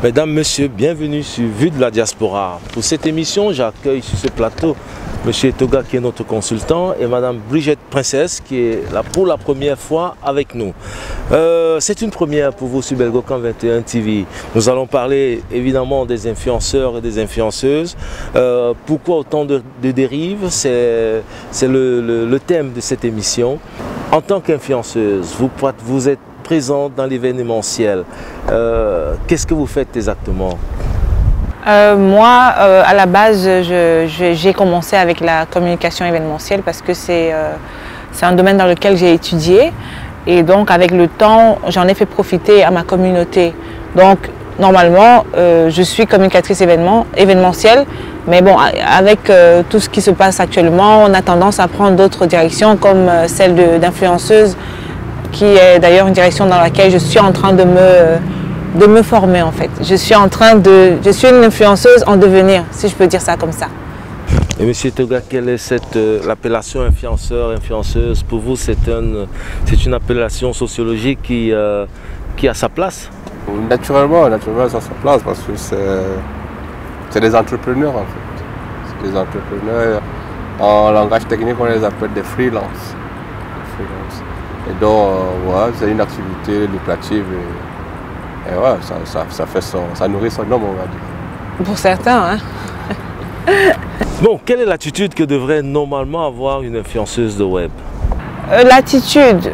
Mesdames, Messieurs, bienvenue sur Vue de la Diaspora. Pour cette émission, j'accueille sur ce plateau M. Etoga qui est notre consultant et Mme Brigitte Princesse qui est là pour la première fois avec nous. C'est une première pour vous sur Belgocan 21 TV. Nous allons parler évidemment des influenceurs et des influenceuses. Pourquoi autant de dérives? C'est le thème de cette émission. En tant qu'influenceuse, vous êtes présente dans l'événementiel. Qu'est-ce que vous faites exactement? Moi, à la base, j'ai commencé avec la communication événementielle parce que c'est un domaine dans lequel j'ai étudié. Et donc, avec le temps, j'en ai fait profiter à ma communauté. Donc, normalement, je suis communicatrice événementielle. Mais bon, avec tout ce qui se passe actuellement, on a tendance à prendre d'autres directions comme celle d'influenceuse, qui est d'ailleurs une direction dans laquelle je suis en train de me former en fait. Je suis une influenceuse en devenir, si je peux dire ça comme ça. Et Monsieur Etoga, quelle est l'appellation influenceur, influenceuse? Pour vous, c'est une appellation sociologique qui a sa place? Naturellement, ça a sa place parce que c'est des entrepreneurs en fait. C'est des entrepreneurs, en langage technique, on les appelle des freelances. Et donc, ouais, c'est une activité lucrative et ouais, ça nourrit son homme, on va dire. Pour certains, hein. Bon, quelle est l'attitude que devrait normalement avoir une influenceuse de web? L'attitude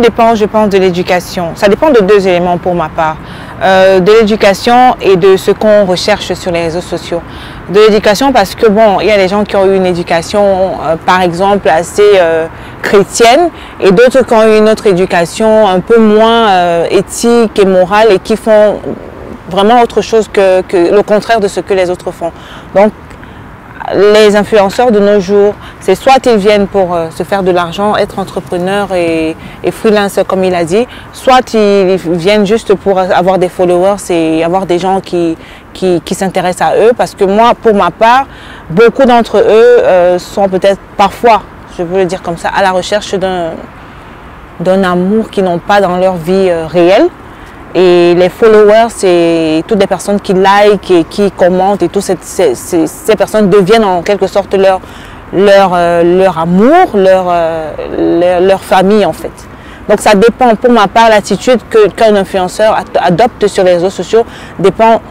dépend, je pense, de l'éducation. Ça dépend de deux éléments pour ma part. De l'éducation et de ce qu'on recherche sur les réseaux sociaux. De l'éducation parce que bon, il y a des gens qui ont eu une éducation, par exemple, assez chrétienne et d'autres qui ont eu une autre éducation un peu moins éthique et morale et qui font vraiment autre chose que le contraire de ce que les autres font. Donc, les influenceurs de nos jours, c'est soit ils viennent pour se faire de l'argent, être entrepreneurs et freelance comme il a dit, soit ils viennent juste pour avoir des followers et avoir des gens qui s'intéressent à eux. Parce que moi, pour ma part, beaucoup d'entre eux sont peut-être parfois, je veux le dire comme ça, à la recherche d'un amour qu'ils n'ont pas dans leur vie réelle. Et les followers, c'est toutes les personnes qui like et qui commentent et toutes ces personnes deviennent en quelque sorte leur amour, leur famille en fait. Donc ça dépend, pour ma part, l'attitude qu'un influenceur adopte sur les réseaux sociaux dépend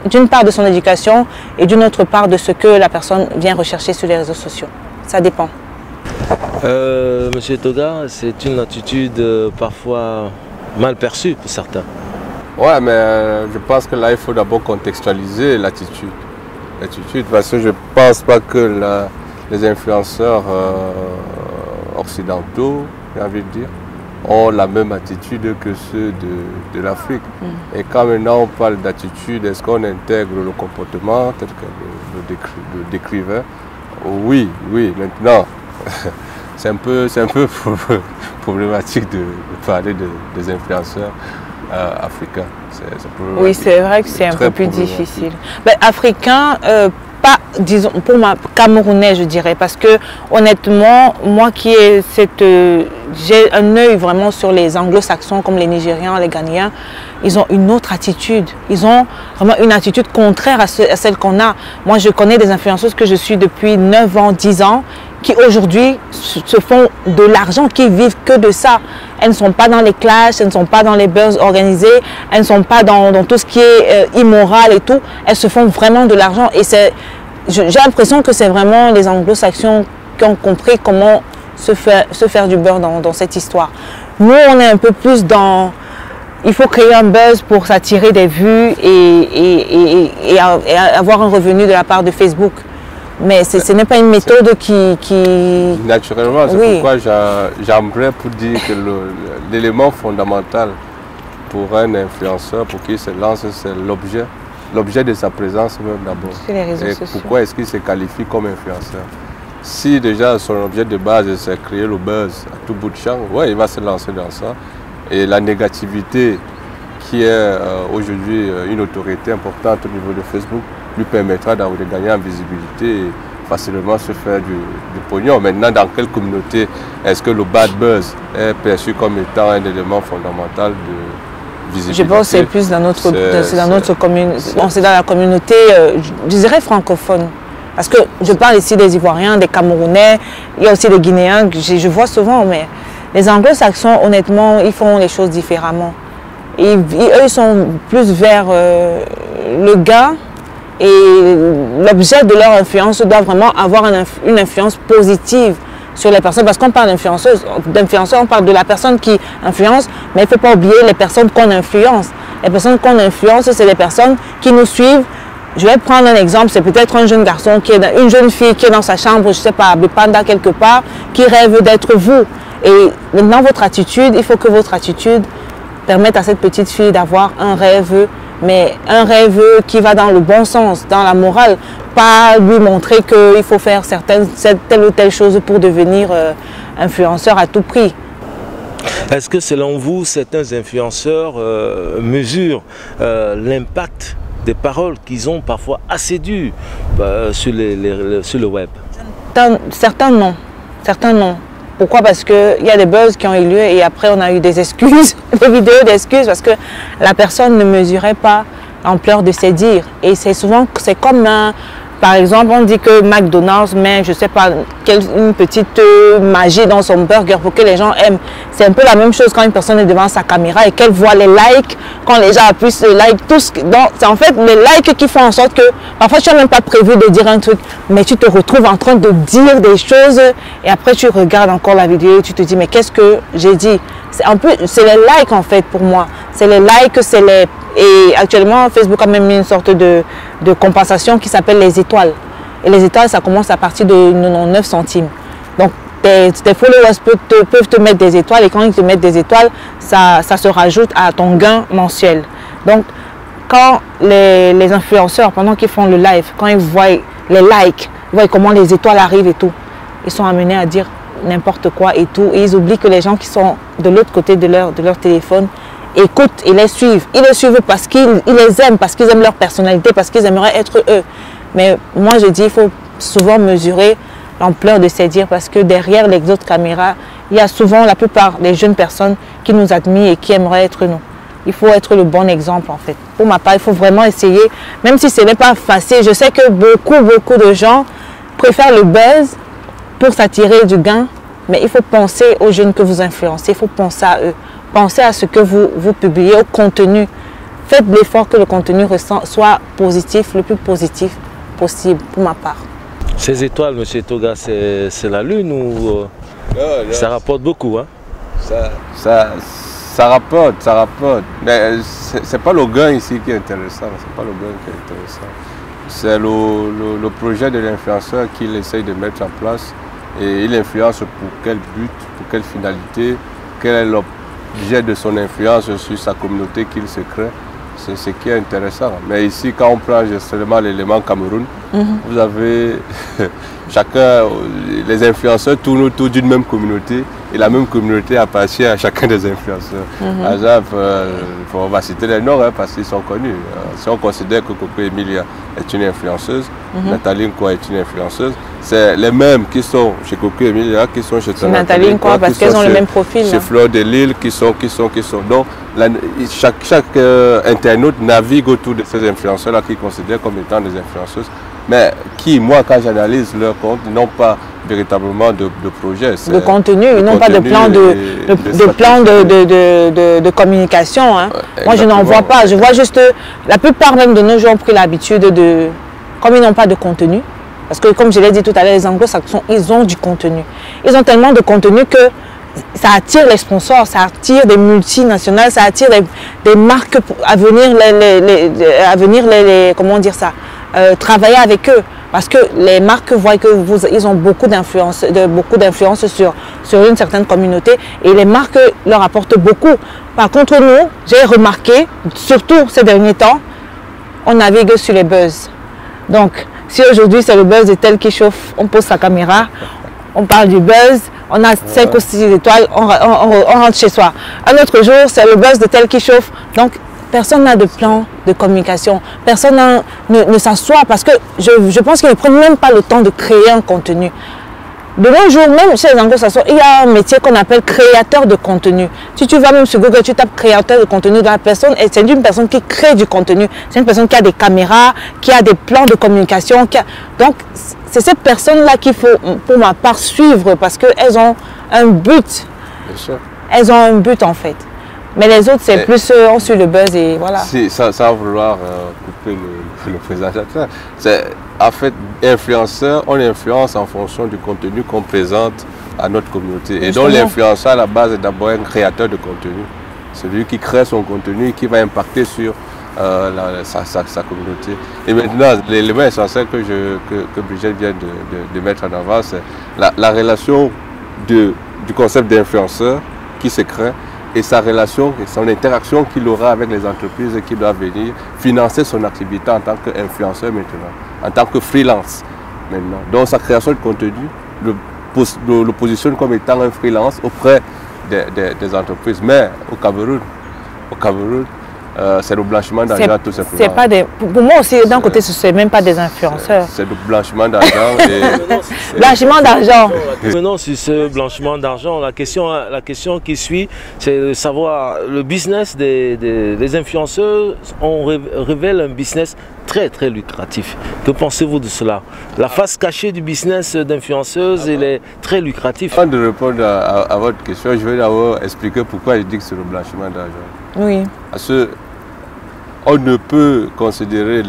d'une part de son éducation et d'une autre part de ce que la personne vient rechercher sur les réseaux sociaux. Ça dépend. Monsieur Etoga, c'est une attitude parfois mal perçue pour certains. Ouais, mais je pense que là, il faut d'abord contextualiser l'attitude. Parce que je ne pense pas que les influenceurs occidentaux, j'ai envie de dire, ont la même attitude que ceux de l'Afrique. Et quand maintenant on parle d'attitude, est-ce qu'on intègre le comportement tel que le décrivait? Oui, maintenant, c'est un peu problématique de parler des influenceurs africains. Oui, c'est vrai que c'est un peu plus difficile. Mais africain, pas, disons, pour ma Camerounais, je dirais, parce que honnêtement, moi j'ai un œil vraiment sur les anglo-saxons comme les Nigérians, les Ghanéens, ils ont une autre attitude. Ils ont vraiment une attitude contraire à celle qu'on a. Moi, je connais des influenceuses que je suis depuis 9 ans, 10 ans, qui aujourd'hui se font de l'argent, qui vivent que de ça. Elles ne sont pas dans les clashs, elles ne sont pas dans les buzz organisés, elles ne sont pas dans tout ce qui est immoral et tout. Elles se font vraiment de l'argent et j'ai l'impression que c'est vraiment les anglo-saxons qui ont compris comment se faire du beurre dans cette histoire. Nous, on est un peu plus dans... Il faut créer un buzz pour s'attirer des vues et avoir un revenu de la part de Facebook. Mais ce n'est pas une méthode qui... Naturellement, c'est pourquoi j'aimerais pour dire que l'élément fondamental pour un influenceur, pour qu'il se lance, c'est l'objet de sa présence même d'abord. Et pourquoi est-ce qu'il se qualifie comme influenceur? Si déjà son objet de base c'est créer le buzz à tout bout de champ, ouais, il va se lancer dans ça. Et la négativité qui est aujourd'hui une autorité importante au niveau de Facebook lui permettra de gagner en visibilité et facilement se faire du pognon. Maintenant, dans quelle communauté est-ce que le bad buzz est perçu comme étant un élément fondamental visibilité. Je pense que c'est plus dans notre, c'est dans la communauté, je dirais francophone. Parce que je parle ici des Ivoiriens, des Camerounais, il y a aussi des Guinéens que je vois souvent, mais les Anglo-Saxons, honnêtement, ils font les choses différemment. Et eux, ils sont plus vers le gain, et l'objet de leur influence doit vraiment avoir une influence positive sur les personnes. Parce qu'on parle d'influenceurs, on parle de la personne qui influence, mais il ne faut pas oublier les personnes qu'on influence. Les personnes qu'on influence, c'est les personnes qui nous suivent. Je vais prendre un exemple, c'est peut-être un jeune garçon, une jeune fille qui est dans sa chambre, je ne sais pas, à Bepanda quelque part, qui rêve d'être vous. Et maintenant, votre attitude, il faut que votre attitude permette à cette petite fille d'avoir un rêve, mais un rêve qui va dans le bon sens, dans la morale, pas lui montrer qu'il faut faire telle ou telle chose pour devenir influenceur à tout prix. Est-ce que selon vous, certains influenceurs mesurent l'impact des paroles qu'ils ont parfois assez dures sur le web? Certains non. Certains non. Pourquoi? Parce qu'il y a des buzz qui ont eu lieu et après on a eu des excuses, des vidéos d'excuses parce que la personne ne mesurait pas l'ampleur de ses dires. Et c'est souvent, c'est comme par exemple, on dit que McDonald's met, je ne sais pas, une petite magie dans son burger pour que les gens aiment. C'est un peu la même chose quand une personne est devant sa caméra et qu'elle voit les likes, quand les gens appuient sur like, tout ce c'est en fait les likes qui font en sorte que parfois tu n'as même pas prévu de dire un truc, mais tu te retrouves en train de dire des choses et après tu regardes encore la vidéo et tu te dis mais qu'est-ce que j'ai dit? C'est les likes en fait pour moi. C'est les likes, c'est les... Et actuellement, Facebook a même mis une sorte de compensation qui s'appelle les étoiles. Et les étoiles, ça commence à partir de 99 centimes. Donc, tes followers peuvent te mettre des étoiles et quand ils te mettent des étoiles, ça se rajoute à ton gain mensuel. Donc, quand les influenceurs, pendant qu'ils font le live, quand ils voient les likes, ils voient comment les étoiles arrivent et tout, ils sont amenés à dire n'importe quoi et tout. Et ils oublient que les gens qui sont de l'autre côté de leur téléphone écoutent et les suivent. Ils les suivent parce qu'ils les aiment, parce qu'ils aiment leur personnalité, parce qu'ils aimeraient être eux. Mais moi, je dis, il faut souvent mesurer l'ampleur de ces dires parce que derrière les autres caméras, il y a souvent la plupart des jeunes personnes qui nous admirent et qui aimeraient être nous. Il faut être le bon exemple en fait. Pour ma part, il faut vraiment essayer, même si ce n'est pas facile. Je sais que beaucoup de gens préfèrent le buzz pour s'attirer du gain, mais il faut penser aux jeunes que vous influencez, il faut penser à eux. Pensez à ce que vous publiez, au contenu. Faites l'effort que le contenu soit positif, le plus positif possible, pour ma part. Ces étoiles, M. Toga, c'est la lune ou ça rapporte beaucoup, hein? Ça rapporte. Mais c'est pas le gain ici qui est intéressant. C'est pas le gain qui est intéressant. C'est le projet de l'influenceur qu'il essaye de mettre en place. Et il influence pour quel but, pour quelle finalité, quel est l'objet de son influence sur sa communauté qu'il se crée. C'est ce qui est intéressant. Mais ici, quand on prend justement l'élément Cameroun, vous avez chacun, les influenceurs tournent autour d'une même communauté et la même communauté appartient à chacun des influenceurs. Par exemple, on va citer les noms parce qu'ils sont connus. Si on considère que Coco Emilia est une influenceuse, Nathalie Nkwa est une influenceuse, c'est les mêmes qui sont chez Coco Emilia, qui sont chez Nathalie Nkwa parce qu'elles ont le même profil. Chez Fleur de Lille, qui sont. Donc, chaque internaute navigue autour de ces influenceurs-là qu'ils considèrent comme étant des influenceuses, mais qui, moi, quand j'analyse leur compte, n'ont pas véritablement de projet. De contenu, ils n'ont pas de plan de communication. Hein. Moi, je n'en vois pas. Je vois juste, la plupart même de nos gens ont pris l'habitude de, comme ils n'ont pas de contenu, parce que comme je l'ai dit tout à l'heure, les Anglo-Saxons, ils ont du contenu. Ils ont tellement de contenu que ça attire les sponsors, ça attire des multinationales, ça attire des marques à venir, comment dire ça, travailler avec eux. Parce que les marques voient que ils ont beaucoup d'influence sur une certaine communauté et les marques leur apportent beaucoup. Par contre, nous, j'ai remarqué, surtout ces derniers temps, on navigue sur les buzz. Donc, si aujourd'hui c'est le buzz de tel qui chauffe, on pose sa caméra, on parle du buzz, on a 5 ou 6 étoiles, on rentre chez soi. Un autre jour, c'est le buzz de tel qui chauffe. Donc, personne n'a de plan de communication. Personne ne s'assoit parce que je pense qu'ils ne prennent même pas le temps de créer un contenu. De nos jours, même chez les anglo-saxons, il y a un métier qu'on appelle créateur de contenu. Si tu vas même sur Google, tu tapes créateur de contenu, la personne, c'est une personne qui crée du contenu. C'est une personne qui a des caméras, qui a des plans de communication. Donc, c'est cette personne-là qu'il faut, pour ma part, suivre parce qu'elles ont un but. Bien sûr. Elles ont un but, en fait. Mais les autres, c'est plus on suit le buzz et voilà. Sans vouloir couper le présentateur, en fait, influenceur, on influence en fonction du contenu qu'on présente à notre communauté. Et donc l'influenceur à la base est d'abord un créateur de contenu. Celui qui crée son contenu et qui va impacter sur sa communauté. Et maintenant, l'élément essentiel que Brigitte vient de mettre en avant, c'est la relation du concept d'influenceur qui se crée et sa relation et son interaction qu'il aura avec les entreprises qui doivent venir financer son activité en tant qu'influenceur maintenant, en tant que freelance maintenant. Donc sa création de contenu le positionne comme étant un freelance auprès des entreprises. Mais au Cameroun, c'est le blanchiment d'argent tout simplement. Pas des, pour moi aussi, d'un côté, ce n'est même pas des influenceurs. C'est le blanchiment d'argent. Blanchiment d'argent. Revenons sur ce blanchiment d'argent. La question qui suit, c'est de savoir, le business des influenceurs, on révèle un business très très lucratif. Que pensez-vous de cela? La face cachée du business d'influenceuse, elle est très lucrative. Avant de répondre à votre question, je vais d'abord expliquer pourquoi je dis que c'est le blanchiment d'argent. Oui. Parce que on ne peut considérer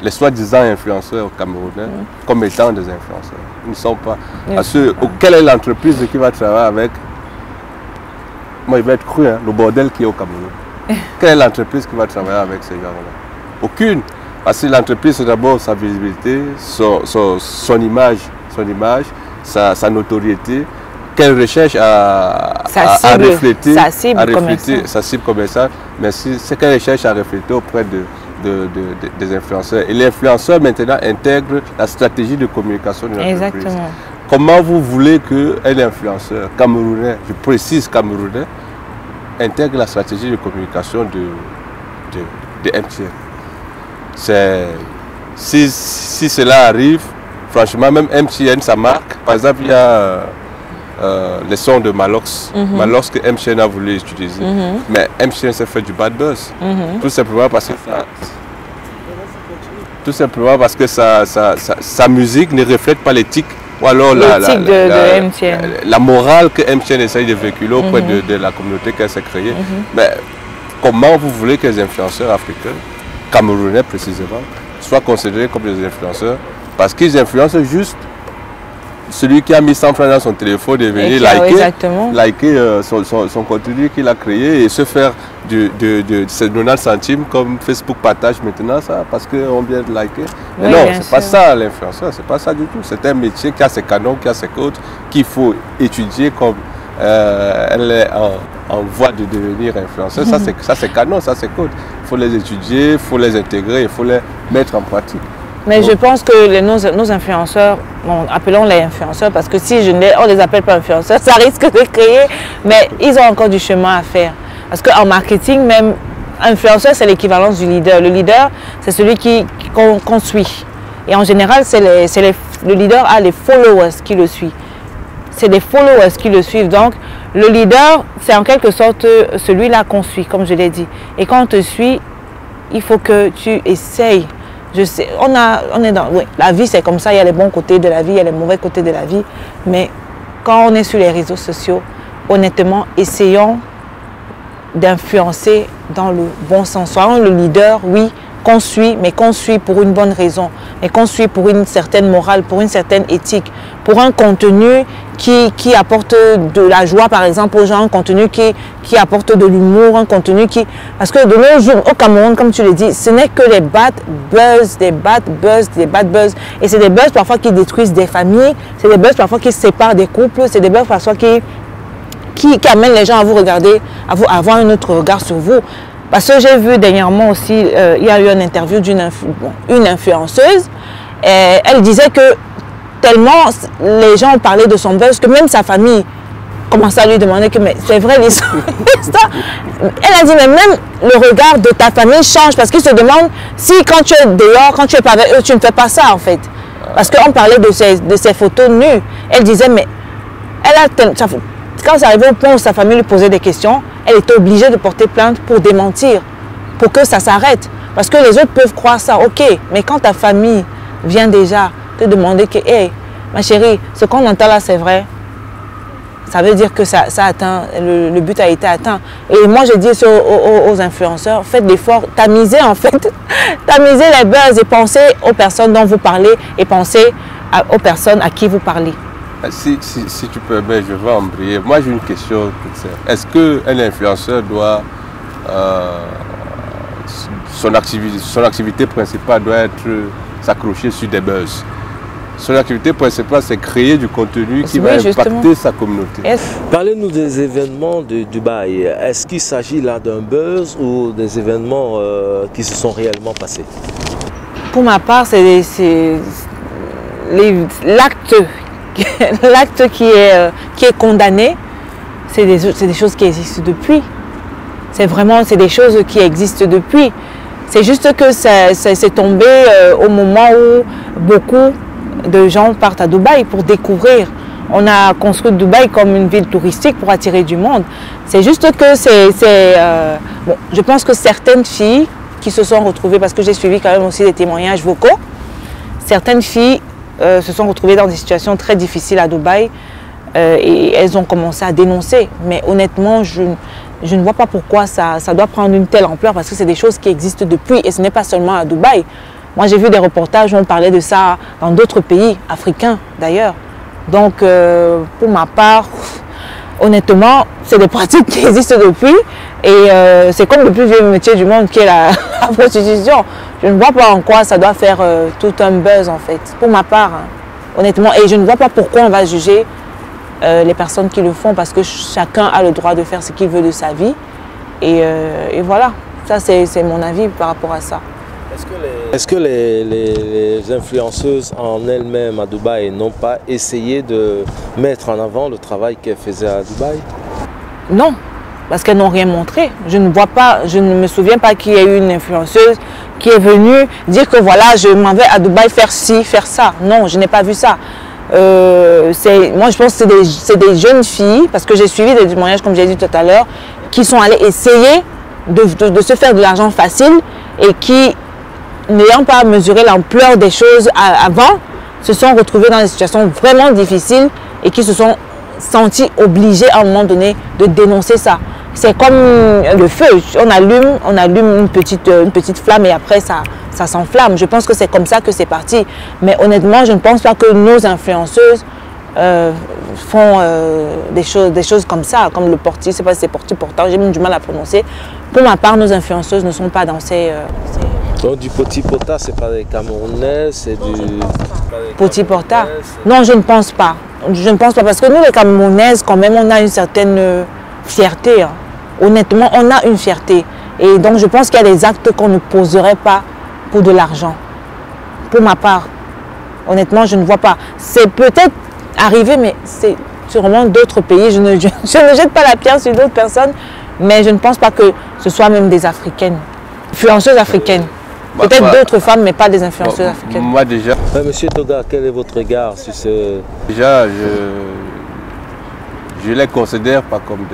les soi-disant influenceurs camerounais comme étant des influenceurs. Ils ne sont pas. Parce que quelle est l'entreprise qui va travailler avec? Moi, il va être cru, hein, le bordel qui est au Cameroun. Quelle est l'entreprise qui va travailler avec ces gens-là? Aucune. Parce que l'entreprise, c'est d'abord sa visibilité, son image, sa notoriété, qu'elle recherche à refléter, sa cible commerciale, mais c'est qu'elle recherche à refléter auprès des influenceurs. Et l'influenceur maintenant intègre la stratégie de communication de l'entreprise. Exactement. Comment vous voulez qu'un influenceur camerounais, je précise camerounais, intègre la stratégie de communication de MTN? Si cela arrive, franchement, même MTN, sa marque, par exemple, il y a les sons de Malox, Malox que MTN a voulu utiliser. Mais MTN s'est fait du bad buzz. Tout simplement parce que sa musique ne reflète pas l'éthique ou alors la morale que MTN essaye de véhiculer auprès de la communauté qu'elle s'est créée. Mais comment vous voulez que les influenceurs africains, camerounais précisément, soient considérés comme des influenceurs? Parce qu'ils influencent juste celui qui a mis 100 francs dans son téléphone et venir liker son contenu qu'il a créé et se faire de 90 centimes comme Facebook partage maintenant ça parce qu'on vient de liker. Mais non, c'est pas ça l'influenceur, c'est pas ça du tout. C'est un métier qui a ses canons, qui a ses codes, qu'il faut étudier comme elle est en voie de devenir influenceuse. Ça c'est canon, ça c'est code. Il faut les étudier, il faut les intégrer, il faut les mettre en pratique. Mais je pense que nos influenceurs, bon, appelons-les influenceurs parce que si on ne les appelle pas influenceurs, ça risque de créer, mais ils ont encore du chemin à faire. Parce qu'en marketing, même, influenceur, c'est l'équivalence du leader. Le leader, c'est celui qu'on suit. Et en général, le leader a les followers qui le suivent. C'est des followers qui le suivent. Donc, le leader, c'est en quelque sorte celui-là qu'on suit, comme je l'ai dit. Et quand on te suit, il faut que tu essayes. Je sais, la vie c'est comme ça, il y a les bons côtés de la vie, il y a les mauvais côtés de la vie. Mais quand on est sur les réseaux sociaux, honnêtement, essayons d'influencer dans le bon sens. Soyons le leader, oui, qu'on suit, mais qu'on suit pour une bonne raison. Et qu'on suit pour une certaine morale, pour une certaine éthique, pour un contenu qui apporte de la joie, par exemple, aux gens, un contenu qui apporte de l'humour, un contenu qui... Parce que de nos jours, au Cameroun, comme tu le dis, ce n'est que des bad buzz. Et c'est des buzz parfois qui détruisent des familles, c'est des buzz parfois qui séparent des couples, c'est des buzz parfois qui amènent les gens à vous regarder, à avoir un autre regard sur vous. Parce que j'ai vu dernièrement aussi, il y a eu une interview d'une influenceuse, et elle disait que tellement les gens ont parlé de son buzz que même sa famille commençait à lui demander que mais c'est vrai l'histoire. Elle a dit mais même le regard de ta famille change parce qu'ils se demandent si quand tu es dehors, quand tu es pas avec eux, tu ne fais pas ça en fait. Parce qu'on parlait de ses photos nues. Elle disait, mais quand ça arrivait au point où sa famille lui posait des questions, elle était obligée de porter plainte pour démentir, pour que ça s'arrête. Parce que les autres peuvent croire ça, ok, mais quand ta famille vient déjà te demander que, hey, ma chérie, ce qu'on entend là, c'est vrai, ça veut dire que ça atteint, le but a été atteint. Et moi, je dis aux influenceurs, faites l'effort, tamisez en fait, tamisez les buzz et pensez aux personnes dont vous parlez et pensez aux personnes à qui vous parlez. Si tu peux, ben, je vais embrayer. Moi, j'ai une question. Est-ce qu'un influenceur doit... son activité principale doit être s'accrocher sur des buzz? Son activité principale, c'est créer du contenu qui va impacter sa communauté. Parlez-nous des événements de Dubaï. Est-ce qu'il s'agit là d'un buzz ou des événements qui se sont réellement passés? Pour ma part, c'est l'acte qui est condamné, c'est des choses qui existent depuis. C'est des choses qui existent depuis. C'est juste que c'est tombé au moment où beaucoup de gens partent à Dubaï pour découvrir. On a construit Dubaï comme une ville touristique pour attirer du monde. C'est juste que bon, je pense que certaines filles qui se sont retrouvées, parce que j'ai suivi quand même aussi des témoignages vocaux, certaines filles se sont retrouvées dans des situations très difficiles à Dubaï et elles ont commencé à dénoncer. Mais honnêtement, je ne vois pas pourquoi ça doit prendre une telle ampleur, parce que c'est des choses qui existent depuis et ce n'est pas seulement à Dubaï. Moi, j'ai vu des reportages où on parlait de ça dans d'autres pays, africains d'ailleurs. Donc, pour ma part, honnêtement, c'est des pratiques qui existent depuis. Et c'est comme le plus vieux métier du monde qui est la prostitution. Je ne vois pas en quoi ça doit faire tout un buzz en fait, pour ma part, hein, honnêtement. Et je ne vois pas pourquoi on va juger les personnes qui le font, parce que chacun a le droit de faire ce qu'il veut de sa vie. Et voilà, ça c'est mon avis par rapport à ça. Est-ce que les influenceuses en elles-mêmes à Dubaï n'ont pas essayé de mettre en avant le travail qu'elles faisaient à Dubaï? Non, parce qu'elles n'ont rien montré. Je ne me souviens pas qu'il y ait eu une influenceuse qui est venue dire que voilà, je m'en vais à Dubaï faire ci, faire ça. Non, je n'ai pas vu ça. Moi, je pense que c'est des jeunes filles, parce que j'ai suivi des témoignages, comme j'ai dit tout à l'heure, qui sont allées essayer de se faire de l'argent facile et qui, n'ayant pas mesuré l'ampleur des choses avant, se sont retrouvées dans des situations vraiment difficiles et qui se sont sentis obligés à un moment donné de dénoncer ça. C'est comme le feu, on allume une petite flamme et après ça s'enflamme. Je pense que c'est comme ça que c'est parti. Mais honnêtement, je ne pense pas que nos influenceuses font des choses comme ça, comme le portier, je ne sais pas si c'est portant, j'ai même du mal à prononcer. Pour ma part, nos influenceuses ne sont pas dans ces... Donc du poti-pota, c'est pas des Camerounais, c'est du... Poti-pota? Non, je ne pense pas. Je ne pense pas, parce que nous, les Camerounaises, quand même, on a une certaine fierté. Hein. Honnêtement, on a une fierté. Et donc, je pense qu'il y a des actes qu'on ne poserait pas pour de l'argent. Pour ma part, honnêtement, je ne vois pas. C'est peut-être arrivé, mais c'est sûrement d'autres pays. Je ne jette pas la pierre sur d'autres personnes, mais je ne pense pas que ce soit même des Africaines, influenceuses africaines. Peut-être d'autres femmes, mais pas des influenceuses africaines. Moi déjà... Monsieur Toga, quel est votre regard sur ce... Déjà, je les considère pas comme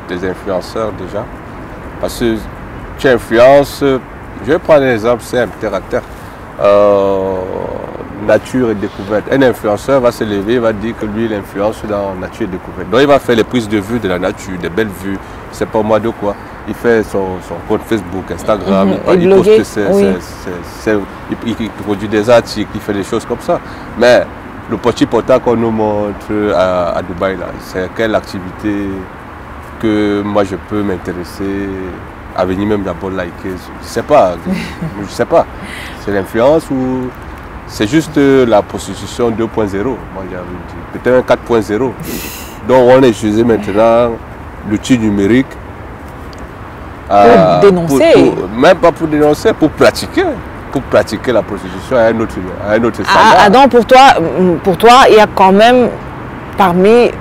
des influenceurs déjà. Parce que tu influences... Je vais prendre un exemple simple, terre à terre. Nature et découverte. Un influenceur va se lever, il va dire que lui, il influence dans nature et découverte. Donc il va faire les prises de vue de la nature, des belles vues, c'est pas moi de quoi. Il fait son compte Facebook, Instagram, il poste il produit des articles, il fait des choses comme ça. Mais le petit portable qu'on nous montre à Dubaï, c'est quelle activité que moi je peux m'intéresser à venir même d'abord liker. Je sais pas, C'est l'influence ou c'est juste la prostitution 2.0, moi j'avais dit. Peut-être un 4.0. Donc on a utilisé maintenant l'outil numérique. Pour dénoncer. Même pas pour dénoncer, pour pratiquer la prostitution à un autre standard. Donc pour toi, il y a quand même parmi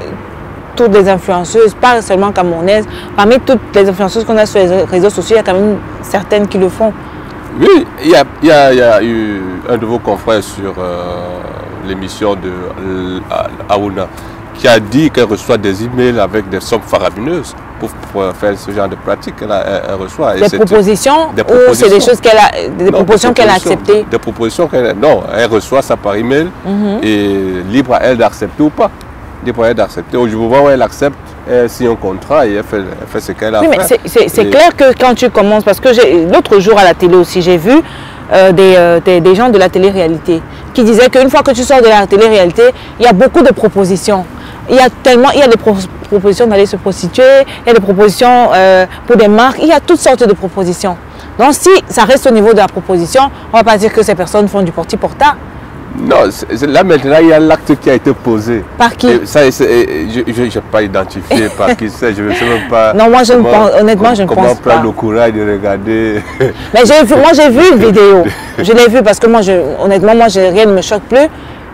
toutes les influenceuses, pas seulement camerounaises, parmi toutes les influenceuses qu'on a sur les réseaux sociaux, il y a quand même certaines qui le font. Oui, il y a eu un de vos confrères sur l'émission de Aouna qui a dit qu'elle reçoit des emails avec des sommes faramineuses pour faire ce genre de pratique qu'elle reçoit. Des propositions ou c'est des choses qu'elle a, des propositions qu'elle a acceptées? Des propositions non, elle reçoit ça par email et libre à elle d'accepter ou pas. Libre à elle d'accepter. Au moment où elle accepte, elle signe un contrat et elle fait ce qu'elle a fait. Mais c'est clair que quand tu commences, parce que l'autre jour à la télé aussi, j'ai vu des gens de la télé-réalité qui disaient qu'une fois que tu sors de la télé-réalité, il y a beaucoup de propositions. Il y a des propositions d'aller se prostituer, il y a des propositions pour des marques, il y a toutes sortes de propositions. Donc si ça reste au niveau de la proposition, on ne va pas dire que ces personnes font du porti-porta. Non, là maintenant il y a l'acte qui a été posé. Par qui? Ça, je n'ai pas identifié par qui c'est, je ne sais même pas. Non, moi je ne pense, honnêtement je ne pense pas. Comment prendre le courage de regarder? Mais moi j'ai vu une vidéo, je l'ai vue parce que moi honnêtement rien ne me choque plus.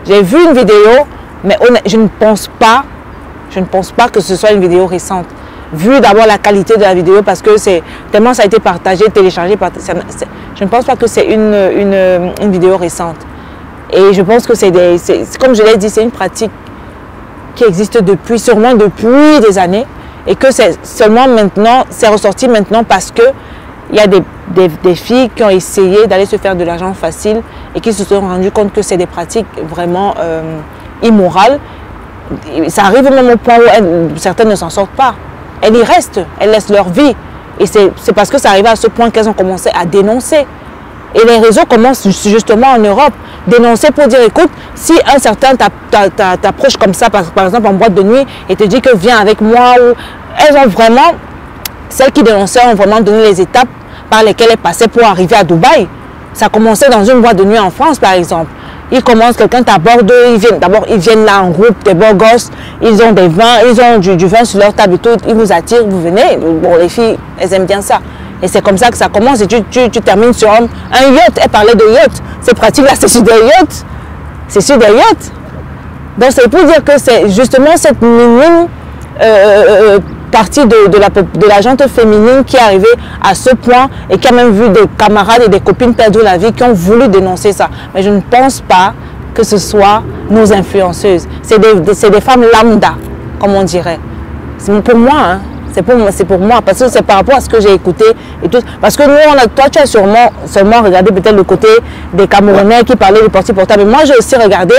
J'ai vu une vidéo, mais je ne pense pas que ce soit une vidéo récente. Vu d'abord la qualité de la vidéo parce que tellement ça a été partagé, téléchargé, je ne pense pas que c'est une vidéo récente. Et je pense que comme je l'ai dit, c'est une pratique qui existe sûrement depuis des années et que c'est ressorti maintenant parce que il y a des filles qui ont essayé d'aller se faire de l'argent facile et qui se sont rendues compte que c'est des pratiques vraiment immorales. Ça arrive même au point où certaines ne s'en sortent pas. Elles y restent, elles laissent leur vie. Et c'est parce que ça arrive à ce point qu'elles ont commencé à dénoncer. Et les réseaux commencent justement en Europe, dénoncer pour dire, écoute, si un certain t'approche comme ça, par exemple en boîte de nuit, et te dit que viens avec moi, celles qui dénonçaient ont vraiment donné les étapes par lesquelles elles passaient pour arriver à Dubaï. Ça commençait dans une boîte de nuit en France, par exemple. Ils commencent, quelqu'un t'aborde, ils viennent là en groupe, des beaux gosses, ils ont des vins, ils ont du vin sur leur table et tout, ils vous attirent, vous venez. Bon, les filles, elles aiment bien ça. Et c'est comme ça que ça commence et tu termines sur un yacht. Elle parlait de yacht. Ces pratiques-là, c'est sur des yachts. C'est sur des yachts. Donc c'est pour dire que c'est justement cette minime partie de la gente féminine qui est arrivée à ce point et qui a même vu des camarades et des copines perdre la vie qui ont voulu dénoncer ça. Mais je ne pense pas que ce soit nos influenceuses. C'est des femmes lambda, comme on dirait. Pour moi, hein. C'est pour moi, parce que c'est par rapport à ce que j'ai écouté et tout. Parce que nous, toi, tu as seulement regardé peut-être le côté des Camerounais qui parlaient du porti-porta. Mais moi, j'ai aussi regardé,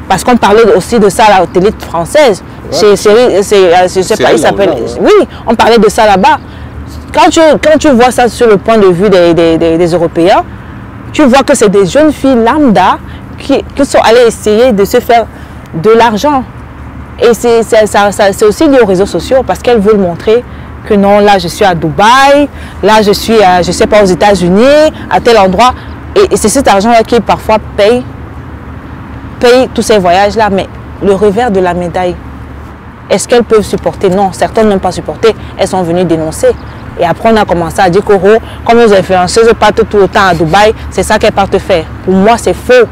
parce qu'on parlait aussi de ça à la télé française. Je sais pas, il s'appelle. Oui, on parlait de ça là-bas. Quand tu vois ça sur le point de vue des Européens, tu vois que c'est des jeunes filles lambda qui sont allées essayer de se faire de l'argent. Et c'est aussi lié aux réseaux sociaux parce qu'elles veulent montrer que non, là je suis à Dubaï, là je suis je sais pas, aux États-Unis, à tel endroit. Et c'est cet argent-là qui parfois paye tous ces voyages-là. Mais le revers de la médaille, est-ce qu'elles peuvent supporter? Non, certaines n'ont pas supporté. Elles sont venues dénoncer. Et après, on a commencé à dire que comme les influenceuses partent tout le temps à Dubaï, c'est ça qu'elles partent faire. Pour moi, c'est faux.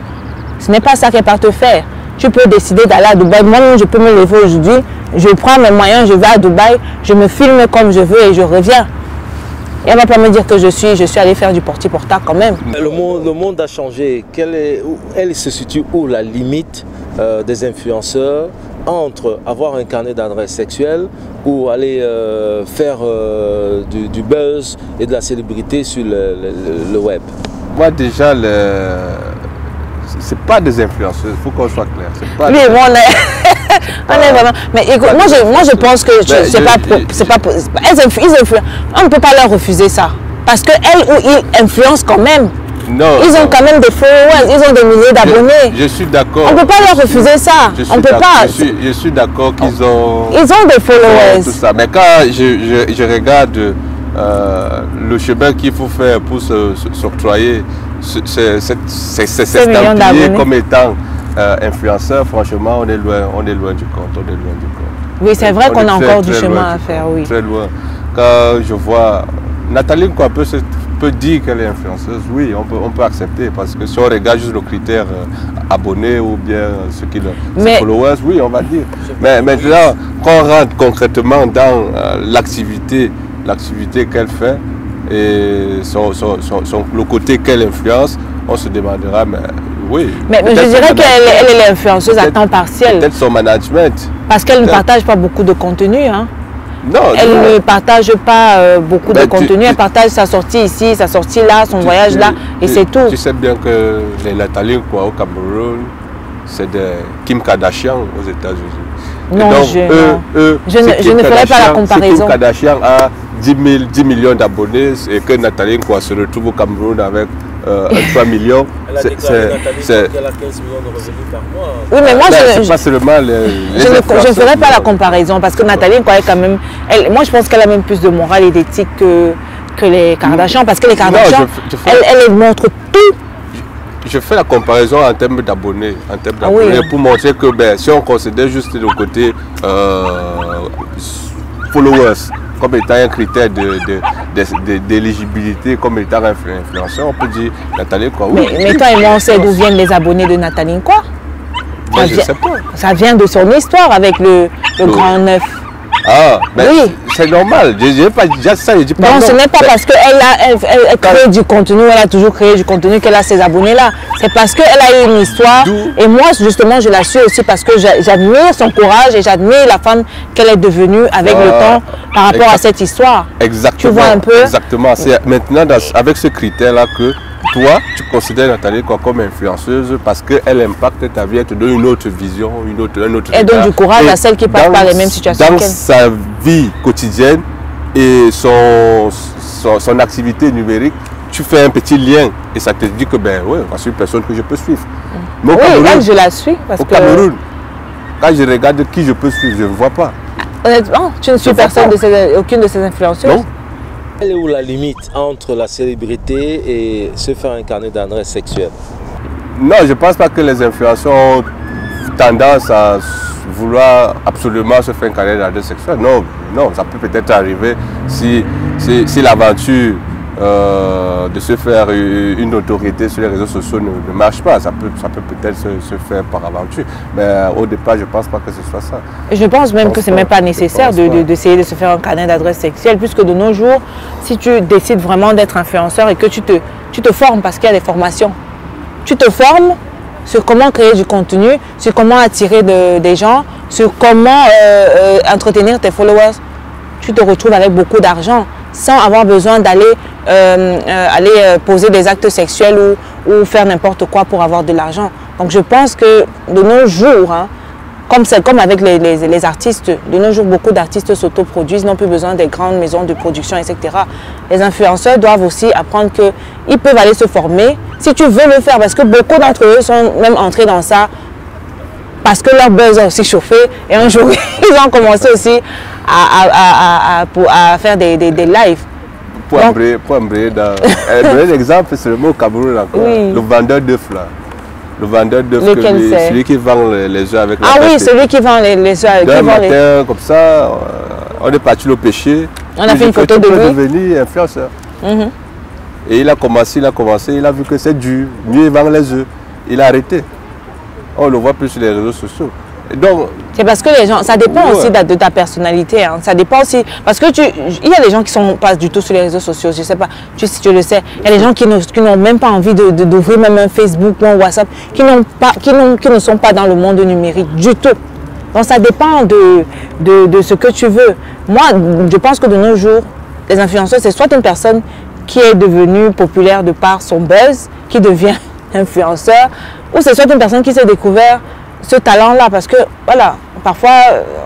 Ce n'est pas ça qu'elles partent faire. Tu peux décider d'aller à Dubaï. Moi, je peux me lever aujourd'hui, je prends mes moyens, je vais à Dubaï, je me filme comme je veux et je reviens. Et elle ne va pas me dire que je suis allée faire du porti-porta quand même. Le monde a changé. Elle se situe où la limite des influenceurs entre avoir un carnet d'adresses sexuelles ou aller faire du buzz et de la célébrité sur le web? Moi déjà, c'est pas des influenceurs, il faut qu'on soit clair. Oui, moi on est vraiment. Mais écoute, moi je pense que c'est pas. On ne peut pas leur refuser ça. Parce qu'elles ou ils influencent quand même. Non, ils ont quand même des followers, ils ont des milliers d'abonnés. Je suis d'accord. On ne peut pas leur refuser ça. On peut pas. Je suis d'accord qu'ils ont. Ils ont des followers. Tout ça. Mais quand je regarde le chemin qu'il faut faire pour s'octroyer c'est estampillé comme étant influenceur, franchement, on est loin du compte. Oui, c'est vrai qu'on a encore du chemin à faire, oui. Très loin. Quand je vois Nathalie quoi peut dire qu'elle est influenceuse, oui, on peut accepter parce que si on regarde juste le critère abonnés ou bien ceux qui les followers, oui, on va dire. Mais maintenant, quand on rentre concrètement dans l'activité qu'elle fait, et le côté qu'elle influence, on se demandera, mais oui. Mais je dirais qu'elle est l'influenceuse à temps partiel. Peut-être son management. Parce qu'elle ne partage pas beaucoup de contenu. Hein. Non, elle ne partage pas beaucoup de contenu. Elle partage sa sortie ici, sa sortie là, son voyage là, et c'est tout. Tu sais bien que les Nathalie quoi, au Cameroun, c'est des Kim Kardashian aux États-Unis. Non, donc, je ne ferai pas la comparaison. Si Kim Kardashian a 10 millions d'abonnés et que Nathalie quoi, se retrouve au Cameroun avec 3 millions, c'est qu'elle a 15 millions de revenus par mois. Oui, mais moi, pas seulement je ne ferai pas la comparaison parce que Nathalie quoi, quand même, moi je pense qu'elle a même plus de morale et d'éthique que les Kardashians, parce que les Kardashians, elle montre tout. Je fais la comparaison en termes d'abonnés, pour montrer que si on considère juste le côté followers comme étant un critère d'éligibilité, comme étant influenceur, on peut dire Nathalie quoi. Oui. Mais toi et moi, on sait d'où viennent les abonnés de Nathalie quoi. Je ne sais pas. Ça vient de son histoire avec le Grand Neuf. Ah, mais oui. C'est normal. Je n'ai pas déjà ça. Je dis pas non, ce n'est pas parce qu'elle crée du contenu, elle a toujours créé du contenu qu'elle a ses abonnés-là. C'est parce qu'elle a eu une histoire. Et moi, justement, je la suis aussi parce que j'admire son courage et j'admire la femme qu'elle est devenue avec le temps par rapport à cette histoire. Exactement. Tu vois un peu? Exactement. C'est maintenant avec ce critère-là que toi, tu considères Nathalie quoi, comme influenceuse parce qu'elle impacte ta vie, elle te donne une autre vision, un autre elle donne du courage à celles qui passent par les mêmes situations. Dans sa vie quotidienne et son activité numérique, tu fais un petit lien et ça te dit que voici une personne que je peux suivre. Mais oui, Cameroun, je la suis. Parce que Cameroun, quand je regarde qui je peux suivre, je ne vois pas. Honnêtement, tu ne suis aucune de ces influenceuses? Non. Quelle est où la limite entre la célébrité et se faire incarner d'adresse sexuelle? Non, je ne pense pas que les influenceurs ont tendance à vouloir absolument se faire incarner d'adresse sexuelle. Non, non, ça peut peut-être arriver si l'aventure de se faire une autorité sur les réseaux sociaux ne marche pas. Ça peut peut-être se faire par aventure. Mais au départ, je ne pense pas que ce soit ça. Je pense même que ce n'est même pas nécessaire d'essayer de se faire un carnet d'adresse sexuelle, puisque de nos jours, si tu décides vraiment d'être influenceur et que tu te formes, parce qu'il y a des formations, tu te formes sur comment créer du contenu, sur comment attirer des gens, sur comment entretenir tes followers, tu te retrouves avec beaucoup d'argent sans avoir besoin d'aller poser des actes sexuels ou faire n'importe quoi pour avoir de l'argent. Donc je pense que de nos jours, hein, comme avec les artistes, de nos jours beaucoup d'artistes s'autoproduisent, n'ont plus besoin des grandes maisons de production, etc. Les influenceurs doivent aussi apprendre qu'ils peuvent aller se former si tu veux le faire, parce que beaucoup d'entre eux sont même entrés dans ça parce que leur buzz a aussi chauffé et un jour ils ont commencé aussi à faire des lives. Pour embrayer dans... Donner l'exemple, c'est le mot Cameroun encore. Oui. Le vendeur d'œufs là. Le vendeur d'œufs, celui qui vend les œufs avec la oui, celui qui vend les œufs. D'un matin, comme ça, on est parti le pêcher. On a fait une photo de lui. Il est devenu influenceur. Et il a commencé, il a vu que c'est dur. Mieux il vend les œufs. Il a arrêté. On le voit plus sur les réseaux sociaux. C'est parce que les gens, ça dépend aussi de ta personnalité. Hein. Ça dépend aussi, parce que il y a des gens qui sont pas du tout sur les réseaux sociaux, je sais pas, tu le sais. Il y a des gens qui n'ont même pas envie d'ouvrir même un Facebook ou un WhatsApp, qui ne sont pas dans le monde numérique du tout. Donc ça dépend de ce que tu veux. Moi, je pense que de nos jours, les influenceurs, c'est soit une personne qui est devenue populaire de par son buzz, qui devient influenceur, ou c'est soit une personne qui s'est découvert ce talent-là, parce que voilà, parfois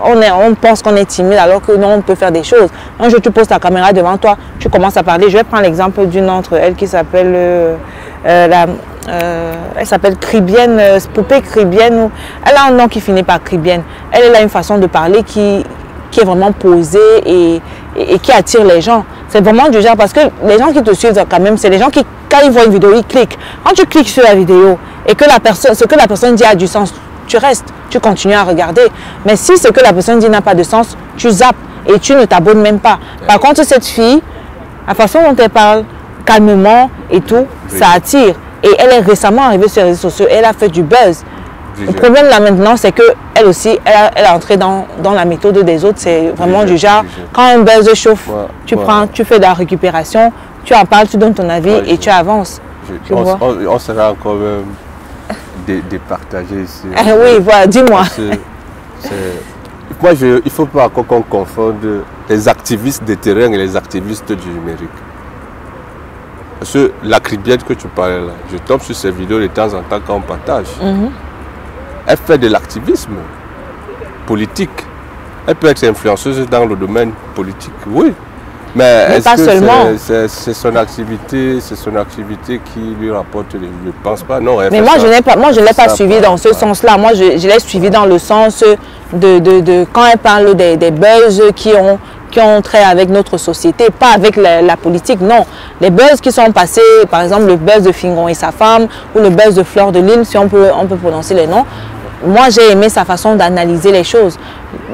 on pense qu'on est timide alors que non, on peut faire des choses. Un jour tu poses ta caméra devant toi, tu commences à parler. Je vais prendre l'exemple d'une d'entre elles qui s'appelle elle s'appelle Cribienne, Poupée Cribienne. Elle a un nom qui finit par Cribienne. Elle a une façon de parler qui est vraiment posée et qui attire les gens. C'est vraiment du genre, parce que les gens qui te suivent quand même, c'est les gens qui, quand ils voient une vidéo, ils cliquent. Quand tu cliques sur la vidéo et que ce que la personne dit a du sens, tu restes, tu continues à regarder. Mais si ce que la personne dit n'a pas de sens, tu zappes et tu ne t'abonnes même pas. Par contre, cette fille, la façon dont elle parle, calmement et tout, ça attire. Et elle est récemment arrivée sur les réseaux sociaux, elle a fait du buzz. Le problème là maintenant, c'est que elle aussi, elle est entrée dans la méthode des autres. C'est vraiment du genre, quand un buzz chauffe, tu fais de la récupération, tu en parles, tu donnes ton avis et tu avances. On sera encore départagé ici. Oui, voilà, dis-moi. Moi, il ne faut pas qu'on confonde les activistes de terrain et les activistes du numérique. Parce que la cribiette que tu parlais là, je tombe sur ces vidéos de temps en temps quand on partage. Elle fait de l'activisme politique. Elle peut être influenceuse dans le domaine politique, oui. Mais est-ce que c'est son activité qui lui rapporte, je ne pense pas. Non, mais moi, je ne l'ai pas suivi dans ce sens-là. Moi, je l'ai suivi dans le sens de quand elle parle des buzz qui ont trait avec notre société, pas avec la politique, non. Les buzz qui sont passés, par exemple le buzz de Fingon et sa femme, ou le buzz de Fleur de Lille, si on peut prononcer les noms. Moi, j'ai aimé sa façon d'analyser les choses.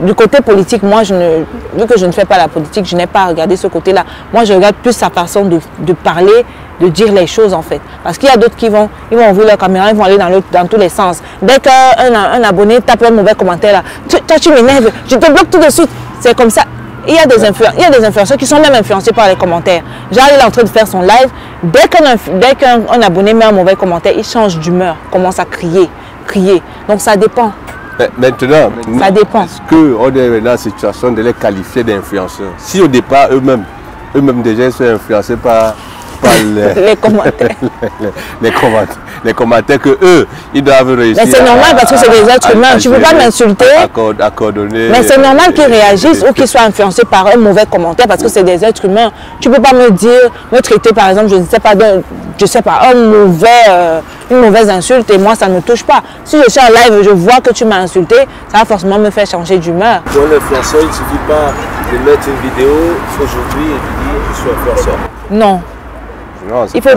Du côté politique, moi, vu que je ne fais pas la politique, je n'ai pas regardé ce côté-là. Moi, je regarde plus sa façon de parler, de dire les choses, en fait. Parce qu'il y a d'autres qui vont ouvrir leur caméra, ils vont aller dans tous les sens. Dès qu'un abonné tape un mauvais commentaire, là, toi, tu m'énerves, je te bloque tout de suite. C'est comme ça. Il y a des influenceurs qui sont même influencés par les commentaires. Genre, il est en train de faire son live. Dès qu'un abonné met un mauvais commentaire, il change d'humeur, commence à crier. Donc ça dépend. Maintenant, ça dépend. Est-ce qu'on est dans la situation de les qualifier d'influenceurs? Si au départ, eux-mêmes déjà sont influencés par les commentaires. les commentaires que eux, ils doivent réussir. Mais c'est normal parce que c'est des êtres humains. Tu ne peux pas m'insulter. Mais c'est normal qu'ils réagissent ou qu'ils soient influencés par un mauvais commentaire parce que c'est des êtres humains. Tu ne peux pas me traiter par exemple, je sais pas, une mauvaise insulte et moi ça ne me touche pas. Si je suis en live et je vois que tu m'as insulté, ça va forcément me faire changer d'humeur. Pour l'influenceur, il ne suffit pas de mettre une vidéo aujourd'hui et de dire je suis influenceur. Non. Non, il y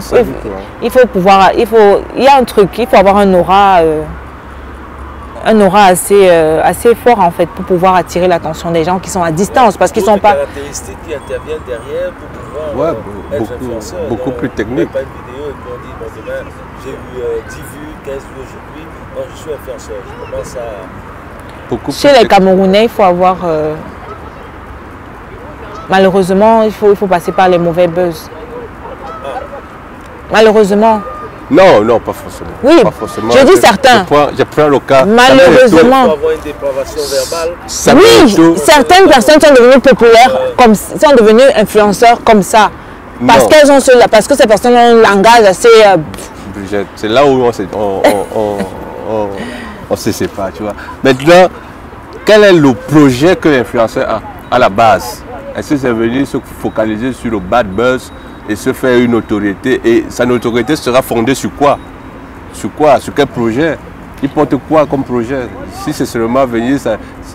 a un truc, il faut avoir un aura assez fort en fait pour pouvoir attirer l'attention des gens qui sont à distance parce qu'ils sont pas. Caractéristiques qui interviennent derrière pour pouvoir être influenceur. Beaucoup plus technique. Pas une vidéo et puis on dit bon demain j'ai eu 10 vues, 15 vues aujourd'hui, donc je suis influenceur. Je commence à. Chez les Camerounais, il faut avoir malheureusement il faut passer par les mauvais buzz. Malheureusement. Non, pas forcément. Oui, pas forcément. Je dis certains. Je prends le cas. Malheureusement. Il faut avoir une dépravation verbale. Oui, certaines personnes sont devenues populaires, sont devenues influenceurs comme ça. Parce que ces personnes ont un langage assez... Brigitte, c'est là où on se sépare, tu vois. Maintenant, quel est le projet que l'influenceur a à la base? Est-ce que c'est venu se focaliser sur le bad buzz et se faire une autorité, et sa autorité sera fondée sur quoi? Sur quel projet? Il porte quoi comme projet? Si c'est seulement venir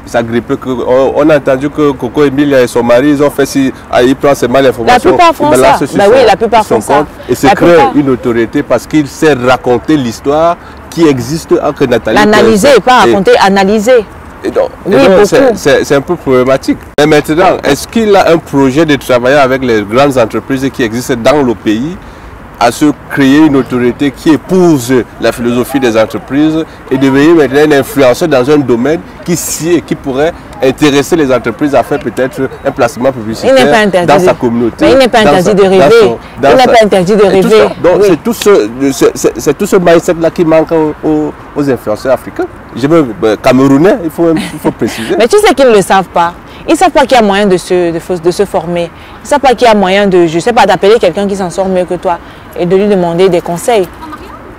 s'agripper, on a entendu que Coco Emile et son mari, ils ont fait si il prend ses mal informations. La plupart font ça. Oui, la plupart font ça. Et se crée une autorité parce qu'il sait raconter l'histoire qui existe entre Nathalie. L'analyser, pas raconter, analyser. C'est un peu problématique. Mais maintenant, est-ce qu'il a un projet de travailler avec les grandes entreprises qui existent dans le pays à se créer une autorité qui épouse la philosophie des entreprises et devenir maintenant un influenceur dans un domaine qui pourrait intéresser les entreprises à faire peut-être un placement publicitaire dans sa communauté. Mais il n'est pas interdit de rêver. Il n'est pas interdit de rêver. Donc c'est tout ce mindset-là qui manque aux influenceurs africains. Camerounais, il faut préciser. Mais tu sais qu'ils ne le savent pas. Ils ne savent pas qu'il y a moyen de se former. Ils ne savent pas qu'il y a moyen d'appeler quelqu'un qui s'en sort mieux que toi et de lui demander des conseils.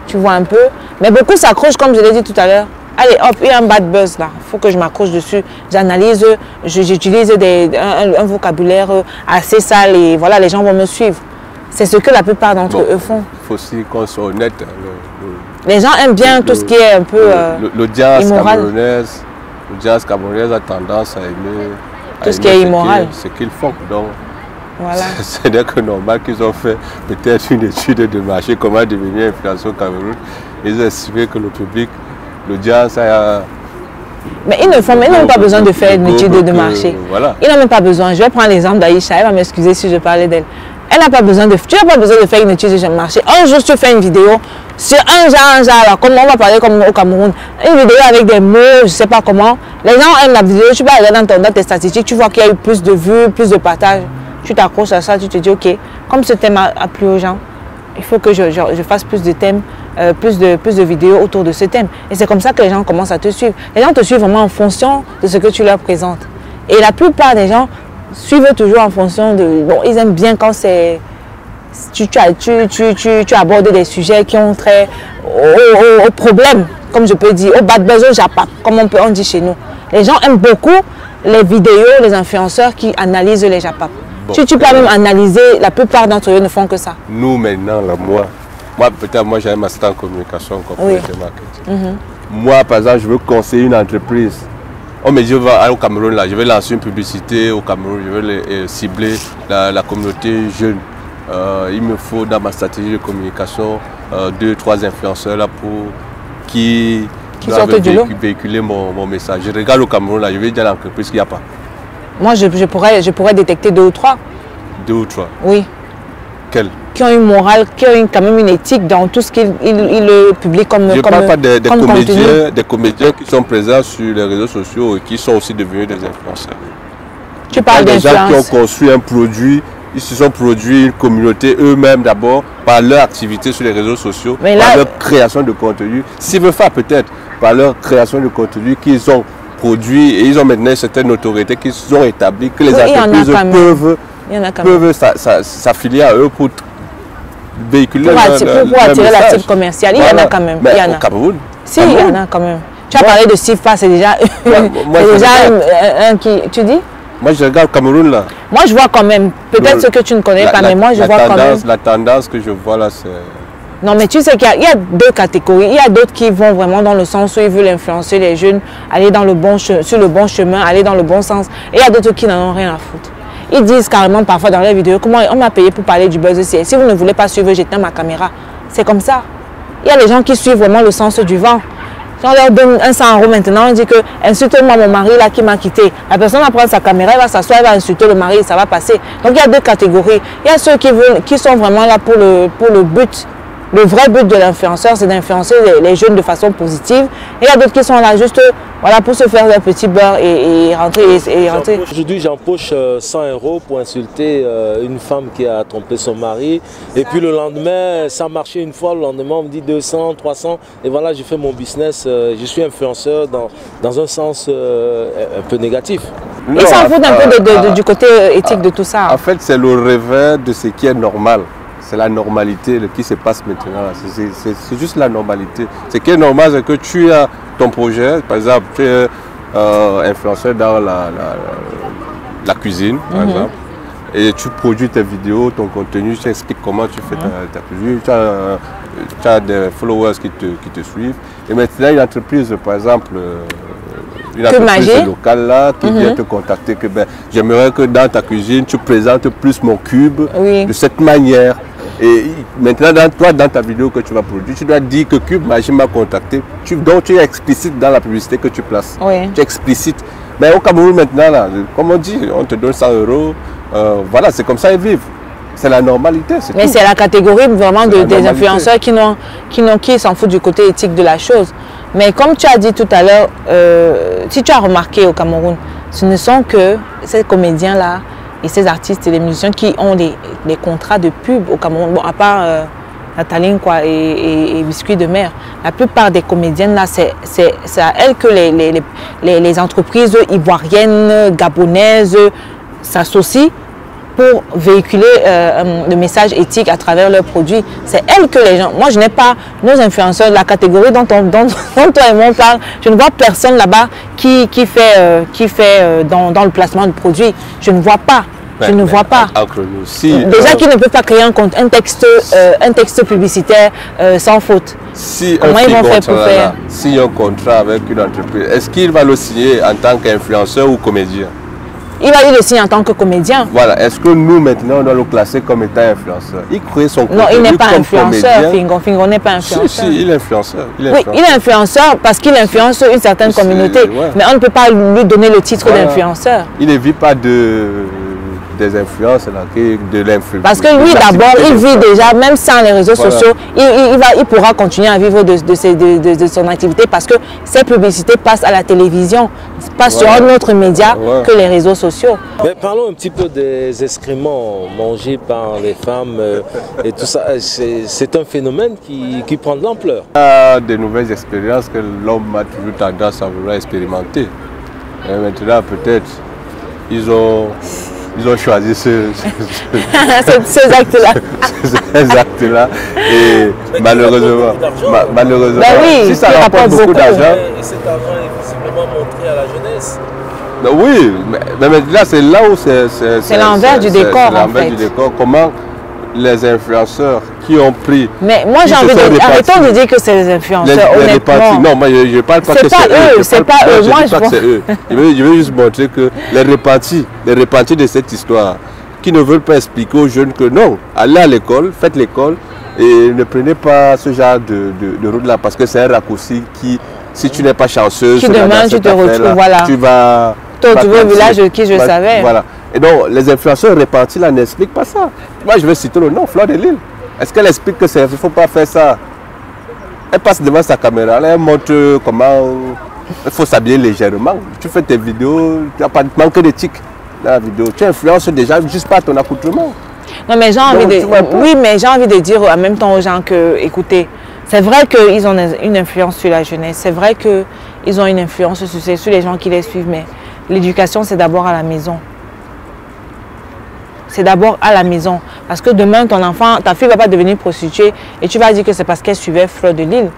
Tu vois un peu. Mais beaucoup s'accrochent, comme je l'ai dit tout à l'heure. Allez, hop, il y a un bad buzz là. Il faut que je m'accroche dessus. J'analyse, j'utilise un vocabulaire assez sale et voilà, les gens vont me suivre. C'est ce que la plupart d'entre eux font. Il faut aussi qu'on soit honnête. Les gens aiment bien tout ce qui est un peu L'audience camerounaise a tendance à aimer tout ce qui est immoral. Ce qu'ils font. Donc, voilà. C'est normal qu'ils ont fait peut-être une étude de marché, comment devenir influenceur au Cameroun. Ils ont estimé que le public, l'audience a... Mais ils n'ont pas besoin de faire une étude de marché. Voilà. Ils n'ont même pas besoin. Je vais prendre l'exemple d'Aïcha. Elle va m'excuser si je parlais d'elle. Elle n'a pas besoin de... Tu n'as pas besoin de faire une étude de marché. Un jour, tu fais une vidéo, sur un genre là, comme on va parler comme au Cameroun, une vidéo avec des mots, je ne sais pas comment, les gens aiment la vidéo, tu vas regarder dans tes statistiques, tu vois qu'il y a eu plus de vues, plus de partages, tu t'accroches à ça, tu te dis ok, comme ce thème a plu aux gens, il faut que je fasse plus de thèmes, plus de vidéos autour de ce thème. Et c'est comme ça que les gens commencent à te suivre. Les gens te suivent vraiment en fonction de ce que tu leur présentes. Et la plupart des gens suivent toujours en fonction de... Bon, ils aiment bien quand c'est... Tu abordes des sujets qui ont trait au problème, comme je peux dire, au bad buzz, au japa, comme on dit chez nous. Les gens aiment beaucoup les vidéos, les influenceurs qui analysent les japas. Bon, tu peux même analyser, la plupart d'entre eux ne font que ça. Nous maintenant, là, moi peut-être moi j'ai un master en communication, community marketing. Moi par exemple, je veux conseiller une entreprise. On me dit au Cameroun, là, je vais lancer une publicité au Cameroun, je vais cibler la communauté jeune. Il me faut dans ma stratégie de communication 2-3 influenceurs là qui doivent véhiculer mon message. Je regarde au Cameroun, là, je vais dire à l'entreprise qu'il n'y a pas. Moi, je pourrais détecter 2 ou 3. 2 ou 3? Oui. Quels? Qui ont une morale, qui ont quand même une éthique dans tout ce qu'ils publient comme Je ne parle pas des comédiens qui sont présents sur les réseaux sociaux et qui sont aussi devenus des influenceurs. Tu parles des gens qui ont construit un produit, ils se sont produits une communauté eux-mêmes d'abord par leur activité sur les réseaux sociaux, par leur création de contenu. S'ils veulent faire peut-être par leur création de contenu qu'ils ont produit et ils ont maintenant une certaine notoriété qu'ils ont établi, que les entreprises peuvent s'affilier à eux pour véhiculer pour attirer la cible commerciale. Il y en a quand même. Mais au Cameroun? Si, il y en a quand même. Tu as parlé de CIFA, c'est déjà un qui... Tu dis? Moi, je regarde le Cameroun là. Moi, je vois quand même. Peut-être ce que tu ne connais pas, mais moi, je vois quand même. La tendance que je vois là, c'est... Non, mais tu sais qu'il y a 2 catégories. Il y a d'autres qui vont vraiment dans le sens où ils veulent influencer les jeunes, aller dans sur le bon chemin, aller dans le bon sens. Et il y a d'autres qui n'en ont rien à foutre. Ils disent carrément parfois dans les vidéos, comment on m'a payé pour parler du buzz aussi. Si vous ne voulez pas suivre, j'éteins ma caméra. C'est comme ça. Il y a des gens qui suivent vraiment le sens du vent. Si on leur donne un 100 € maintenant, on dit que insulte-moi mon mari là qui m'a quitté. La personne va prendre sa caméra, elle va s'asseoir, elle va insulter le mari, ça va passer. Donc il y a 2 catégories. Il y a ceux qui sont vraiment là pour le but. Le vrai but de l'influenceur, c'est d'influencer les jeunes de façon positive. Et il y a d'autres qui sont là juste voilà, pour se faire leur petit beurre et rentrer. Aujourd'hui, j'empoche 100 € pour insulter une femme qui a trompé son mari. Et puis le lendemain, ça a marché une fois. Le lendemain, on me dit 200, 300. Et voilà, je fais mon business. Je suis influenceur dans un sens un peu négatif. Et ça en fout un peu du côté éthique de tout ça. En fait, c'est le réveil de ce qui est normal. C'est la normalité qui se passe maintenant. C'est juste la normalité. Ce qui est normal, c'est que tu as ton projet, par exemple, tu es influenceur dans la cuisine, par exemple, et tu produis tes vidéos, ton contenu, tu expliques comment tu fais ta cuisine, tu as des followers qui te suivent. Et maintenant, une entreprise, par exemple, une entreprise locale là, qui vient te contacter, que j'aimerais que dans ta cuisine, tu présentes plus mon cube de cette manière. Et maintenant, dans ta vidéo que tu vas produire, tu dois dire que Cube Magie m'a contacté. Donc tu es explicite dans la publicité que tu places. Tu es explicite. Mais au Cameroun maintenant, là, comme on dit, on te donne 100 €. Voilà, c'est comme ça ils vivent. C'est la normalité. Mais c'est la catégorie vraiment des influenceurs qui s'en foutent du côté éthique de la chose. Mais comme tu as dit tout à l'heure, si tu as remarqué au Cameroun, ce ne sont que ces comédiens-là et ces artistes et les musiciens qui ont des contrats de pub au Cameroun. Bon, à part Nataline quoi, et Biscuit de Mer, la plupart des comédiennes là, c'est à elles que les entreprises ivoiriennes, gabonaises s'associent pour véhiculer le message éthique à travers leurs produits. C'est elles que les gens... Moi, je n'ai pas... Nos influenceurs, la catégorie dont toi et moi on parle, je ne vois personne là-bas qui fait dans le placement de produits. Je ne vois pas. Je ne vois pas. Déjà qu'ils ne peuvent pas créer un texte publicitaire sans faute. Comment ils vont faire pour faire? S'il y a un contrat avec une entreprise, est-ce qu'il va le signer en tant qu'influenceur ou comédien? Il va le signer en tant que comédien. Voilà. Est-ce que nous, maintenant, on doit le classer comme étant influenceur? Il crée son contenu. Non, il n'est pas influenceur. Fingo n'est pas influenceur. Si, il est influenceur. Oui, il est influenceur parce qu'il influence une certaine communauté. Mais on ne peut pas lui donner le titre d'influenceur. Il ne vit pas des influences, là, de l'influence. Parce que lui, d'abord, il vit déjà, même sans les réseaux sociaux, il pourra continuer à vivre de son activité parce que ces publicités passent à la télévision, passent sur un autre média que les réseaux sociaux. Mais parlons un petit peu des excréments mangés par les femmes et tout ça. C'est un phénomène qui prend de l'ampleur. Il y a de nouvelles expériences que l'homme a toujours tendance à vouloir expérimenter. Et maintenant, peut-être, ils ont choisi ces actes-là. Ces actes-là. Et malheureusement, oui, si ça rapporte beaucoup d'argent. Et cet argent est visiblement montré à la jeunesse. Oui, mais là, c'est là où c'est l'envers du décor, en fait. Comment les influenceurs qui ont pris... Mais moi, j'ai envie de... Arrêtons de dire que c'est les influenceurs, honnêtement. Non, moi, je ne parle pas que c'est eux. C'est pas eux, moi, je pense... Je veux juste montrer que les repentis de cette histoire, qui ne veulent pas expliquer aux jeunes que non, allez à l'école, faites l'école, et ne prenez pas ce genre de route-là, parce que c'est un raccourci qui, si tu n'es pas chanceuse... Qui demain, tu te retrouves, voilà. Tu vas... Toi, tu veux au village de qui je savais. Voilà. Et donc, les influenceurs repentis là n'expliquent pas ça. Moi, je vais citer le nom, Fleur de Lille. Est-ce qu'elle explique que il ne faut pas faire ça? Elle passe devant sa caméra, elle montre comment il faut s'habiller légèrement. Tu fais tes vidéos, tu n'as pas de manque d'éthique dans la vidéo. Tu influences déjà juste par ton accoutrement. Non, mais j'ai envie de... Oui, mais j'ai envie de dire en même temps aux gens que, écoutez, c'est vrai qu'ils ont une influence sur la jeunesse. C'est vrai qu'ils ont une influence sur les gens qui les suivent, mais l'éducation, c'est d'abord à la maison. C'est d'abord à la maison. Parce que demain, ton enfant, ta fille ne va pas devenir prostituée et tu vas dire que c'est parce qu'elle suivait Fleur de Lille.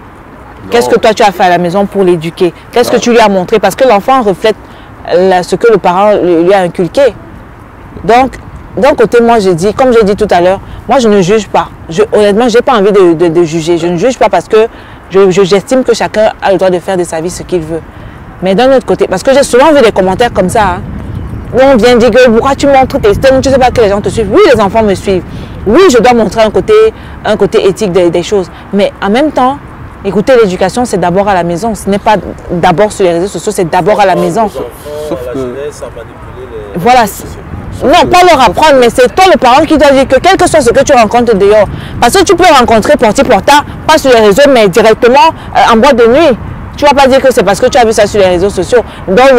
Qu'est-ce que toi, tu as fait à la maison pour l'éduquer? Qu'est-ce que tu lui as montré? Parce que l'enfant reflète ce que le parent lui a inculqué. Donc, d'un côté, moi, je dis, comme j'ai dit tout à l'heure, moi, je ne juge pas. Honnêtement, je n'ai pas envie de juger. Je ne juge pas parce que j'estime que chacun a le droit de faire de sa vie ce qu'il veut. Mais d'un autre côté, parce que j'ai souvent vu des commentaires comme ça, hein, où on vient dire que pourquoi tu montres tes stems, tu ne sais pas que les gens te suivent. Oui, les enfants me suivent. Oui, je dois montrer un côté éthique des choses. Mais en même temps, écoutez, l'éducation, c'est d'abord à la maison. Ce n'est pas d'abord sur les réseaux sociaux, c'est d'abord à la maison. Sauf que... Voilà. Non, pas leur apprendre, mais c'est toi le parent qui doit dire que quel que soit ce que tu rencontres dehors. Parce que tu peux rencontrer porti-porta, pas sur les réseaux, mais directement en boîte de nuit. Tu ne vas pas dire que c'est parce que tu as vu ça sur les réseaux sociaux. Donc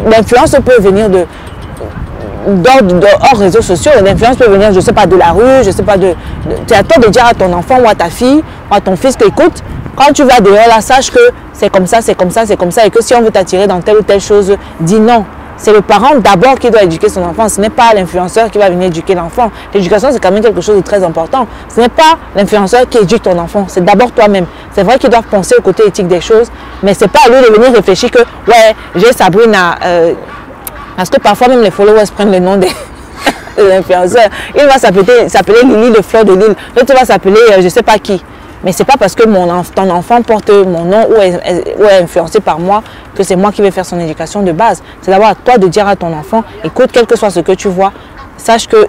l'influence peut venir hors réseaux sociaux. L'influence peut venir, je ne sais pas, de la rue, je ne sais pas de... Tu as tort de dire à ton enfant ou à ta fille ou à ton fils que, écoute, quand tu vas dehors là, sache que c'est comme ça, c'est comme ça, c'est comme ça. Et que si on veut t'attirer dans telle ou telle chose, dis non. C'est le parent d'abord qui doit éduquer son enfant. Ce n'est pas l'influenceur qui va venir éduquer l'enfant. L'éducation, c'est quand même quelque chose de très important. Ce n'est pas l'influenceur qui éduque ton enfant. C'est d'abord toi-même. C'est vrai qu'ils doivent penser au côté éthique des choses, mais ce n'est pas à lui de venir réfléchir que, ouais, j'ai Sabrina. Parce que parfois, même les followers prennent le nom des influenceurs. Il va s'appeler Lily de Fleur de Lille. L'autre va s'appeler je ne sais pas qui. Mais ce n'est pas parce que ton enfant porte mon nom ou est influencé par moi que c'est moi qui vais faire son éducation de base. C'est d'abord à toi de dire à ton enfant, écoute, quel que soit ce que tu vois, sache que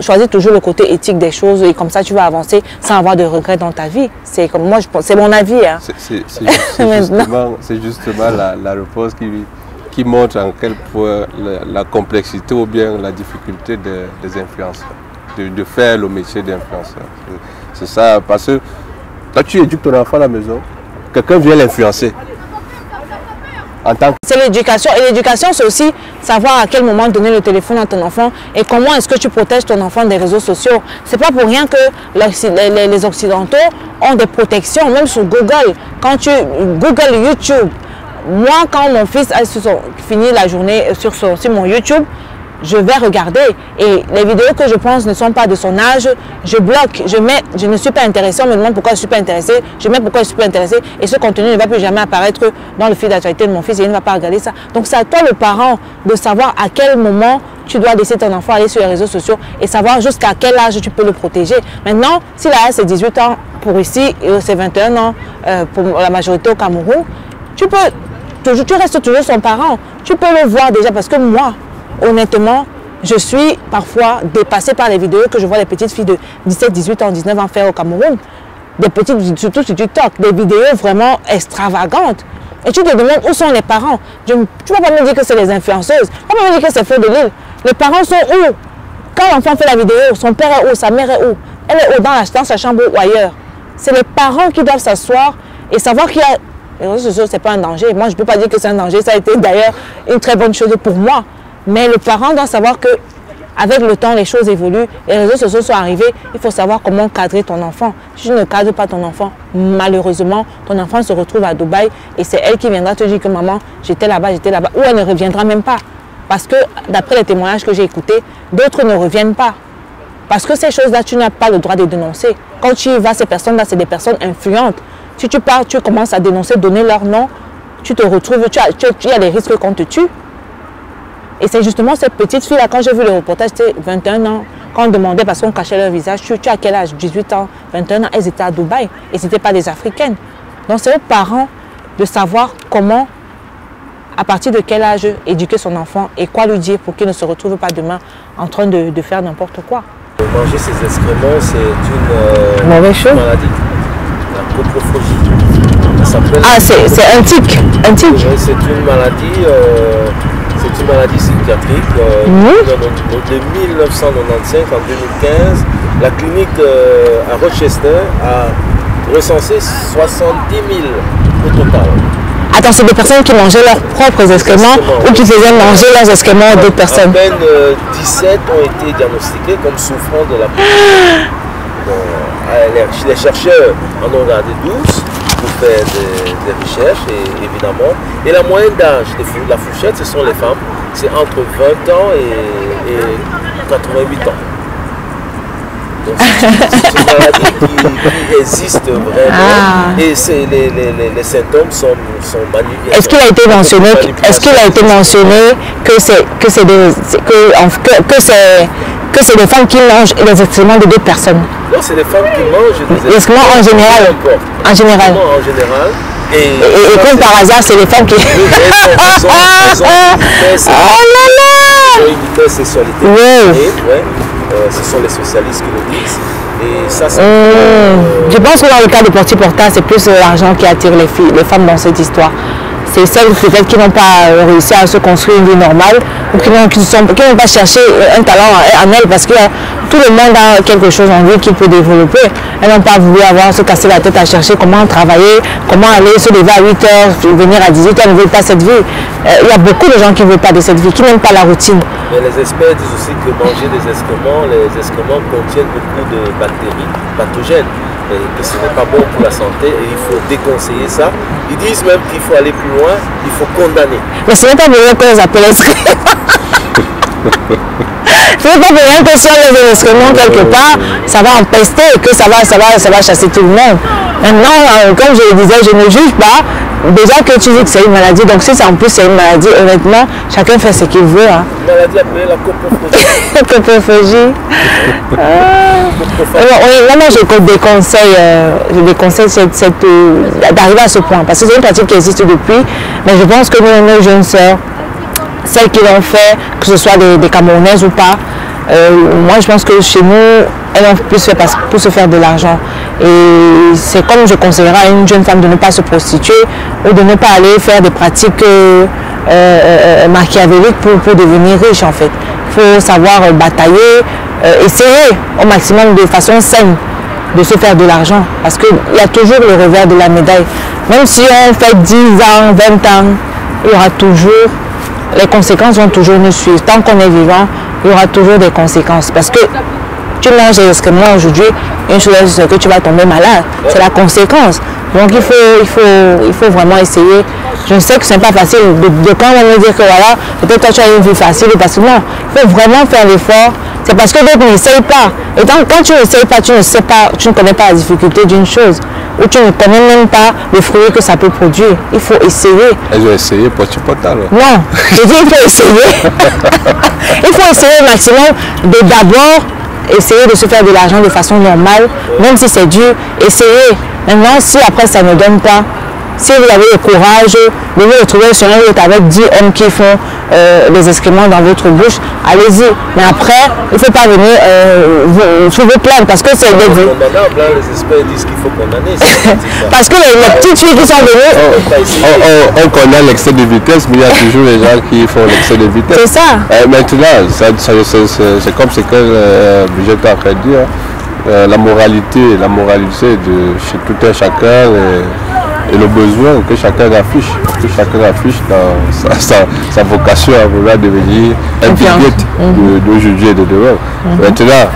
choisis toujours le côté éthique des choses et comme ça tu vas avancer sans avoir de regrets dans ta vie. C'est comme moi, c'est mon avis. Hein. C'est justement la réponse qui montre en quel point la complexité ou bien la difficulté des influenceurs, de faire le métier d'influenceur. C'est ça, parce que quand tu éduques ton enfant à la maison, quelqu'un vient l'influencer. C'est l'éducation. Et l'éducation, c'est aussi savoir à quel moment donner le téléphone à ton enfant et comment est-ce que tu protèges ton enfant des réseaux sociaux. C'est pas pour rien que les Occidentaux ont des protections, même sur Google. Quand tu Google YouTube, moi, quand mon fils a fini la journée sur mon YouTube, je vais regarder et les vidéos que je pense ne sont pas de son âge, je bloque, je ne suis pas intéressée, on me demande pourquoi je ne suis pas intéressée, je mets pourquoi je ne suis pas intéressée et ce contenu ne va plus jamais apparaître dans le fil d'actualité de mon fils et il ne va pas regarder ça. Donc c'est à toi le parent de savoir à quel moment tu dois laisser ton enfant aller sur les réseaux sociaux et savoir jusqu'à quel âge tu peux le protéger. Maintenant, si l'âge c'est 18 ans pour ici et c'est 21 ans pour la majorité au Cameroun, tu restes toujours son parent, tu peux le voir déjà parce que moi, honnêtement, je suis parfois dépassée par les vidéos que je vois les petites filles de 17, 18 ans, 19 ans faire au Cameroun. Des petites, surtout sur TikTok, des vidéos vraiment extravagantes. Et tu te demandes où sont les parents. Tu ne vas pas me dire que c'est les influenceuses. Tu ne vas pas me dire que c'est Feu de Lille. Les parents sont où? Quand l'enfant fait la vidéo, son père est où? Sa mère est où? Elle est où? Dans sa chambre ou ailleurs? C'est les parents qui doivent s'asseoir et savoir qu'il y a... Les réseaux sociaux, ce n'est pas un danger. Moi, je ne peux pas dire que c'est un danger. Ça a été d'ailleurs une très bonne chose pour moi. Mais le parent doit savoir que avec le temps, les choses évoluent. Les réseaux sociaux sont arrivés. Il faut savoir comment cadrer ton enfant. Si tu ne cadres pas ton enfant, malheureusement, ton enfant se retrouve à Dubaï et c'est elle qui viendra te dire que maman, j'étais là-bas, ou elle ne reviendra même pas. Parce que d'après les témoignages que j'ai écoutés, d'autres ne reviennent pas. Parce que ces choses-là, tu n'as pas le droit de les dénoncer. Quand tu y vas, ces personnes-là, c'est des personnes influentes. Si tu pars, tu commences à dénoncer, donner leur nom, tu te retrouves, il y a des risques qu'on te tue. Et c'est justement cette petite fille-là, quand j'ai vu le reportage, c'était 21 ans, quand on demandait, parce qu'on cachait leur visage, tu as quel âge? 18 ans, 21 ans, elles étaient à Dubaï et ce n'étaient pas des Africaines. Donc c'est aux parents de savoir comment, à partir de quel âge, éduquer son enfant et quoi lui dire pour qu'il ne se retrouve pas demain en train de faire n'importe quoi. Manger ces excréments, c'est une maladie, la coprophagie. Ah, c'est un tic. C'est une maladie. C'est une maladie psychiatrique. De 1995 en 2015, la clinique à Rochester a recensé 70 000 au total. Attends, c'est des personnes qui mangeaient leurs propres excréments ou qui faisaient manger leurs excréments à d'autres personnes? À peine 17 ont été diagnostiqués comme souffrant de la les chercheurs en ont gardé 12 pour faire des recherches, évidemment. Et la moyenne d'âge de la fourchette, ce sont les femmes. C'est entre 20 ans et 88 ans. Donc c'est une maladie qui existe vraiment. Et les symptômes sont manifestés. Est-ce qu'il a été mentionné, que c'est des femmes qui mangent les excréments de d'autres personnes? Non, c'est des femmes qui mangent des excréments en général. En général. Et comme par hasard, c'est les femmes qui... Elles ont une hypersexualité. Ce sont les socialistes qui le disent. Et ça, je pense que dans le cas de Porti Porta, c'est plus l'argent qui attire les femmes dans cette histoire. C'est celles peut-être qui n'ont pas réussi à se construire une vie normale ou qui n'ont pas cherché un talent en elles parce que tout le monde a quelque chose en lui qu'il peut développer. Elles n'ont pas voulu se casser la tête à chercher comment travailler, comment aller se lever à 8 h, venir à 18 h, elles ne veulent pas cette vie. Il y a beaucoup de gens qui ne veulent pas de cette vie, qui n'aiment pas la routine. Mais les experts disent aussi que manger des excréments, les excréments contiennent beaucoup de bactéries pathogènes. Et que ce n'est pas bon pour la santé et il faut déconseiller ça. Ils disent même qu'il faut aller plus loin, il faut condamner. Mais ce n'est pas bien qu'on les appelle excréments. Ce n'est pas bien que si on les excréments quelque part, ça va empester et que ça va chasser tout le monde. Maintenant, comme je le disais, je ne juge pas. Déjà que tu dis que c'est une maladie, donc si en plus c'est une maladie, honnêtement, chacun fait ce qu'il veut. Hein. Une maladie appelée la coprophagie. Coprophagie. Moi, je déconseille d'arriver à ce point, parce que c'est une pratique qui existe depuis, mais je pense que nos jeunes sœurs, celles qui l'ont fait, que ce soit des Camerounaises ou pas, moi je pense que chez nous, elles ont plus fait pour se faire de l'argent. Et c'est comme je conseillerais à une jeune femme de ne pas se prostituer ou de ne pas aller faire des pratiques machiavéliques pour devenir riche en fait. Il faut savoir batailler, essayer au maximum de façon saine de se faire de l'argent. Parce qu'il y a toujours le revers de la médaille. Même si on fait 10 ans, 20 ans, il y aura toujours... Les conséquences vont toujours nous suivre. Tant qu'on est vivant, il y aura toujours des conséquences. Parce que tu manges des excréments aujourd'hui, une chose c'est que tu vas tomber malade. C'est la conséquence. Donc il faut vraiment essayer. Je sais que ce n'est pas facile de quand on me dire que voilà, peut-être toi tu as une vie facile, parce que non, il faut vraiment faire l'effort. C'est parce que d'autres n'essayent pas. Et quand tu n'essayes pas, tu ne connais pas la difficulté d'une chose. Ou tu ne connais même pas le fruit que ça peut produire. Il faut essayer. Elles ont essayé pour tu pas alors. Non, je dis il faut essayer. Il faut essayer au maximum de d'abord essayer de se faire de l'argent de façon normale, même si c'est dur, essayer. Maintenant, si après ça ne donne pas, Si vous avez le courage de vous retrouver sur un route avec 10 hommes qui font des excréments dans votre bouche, allez-y. Mais après, il ne faut pas venir sous vos plaintes parce que c'est des... Les experts disent qu'il faut condamner. Parce que les petites filles qui sont venues... On condamne l'excès de vitesse, mais il y a toujours les gens qui font l'excès de vitesse. C'est ça. Maintenant, c'est comme ce que Brigitte a fait dire. La moralité de chez tout un chacun et le besoin que chacun affiche dans sa vocation à vouloir devenir un guide d'aujourd'hui et de demain. Maintenant,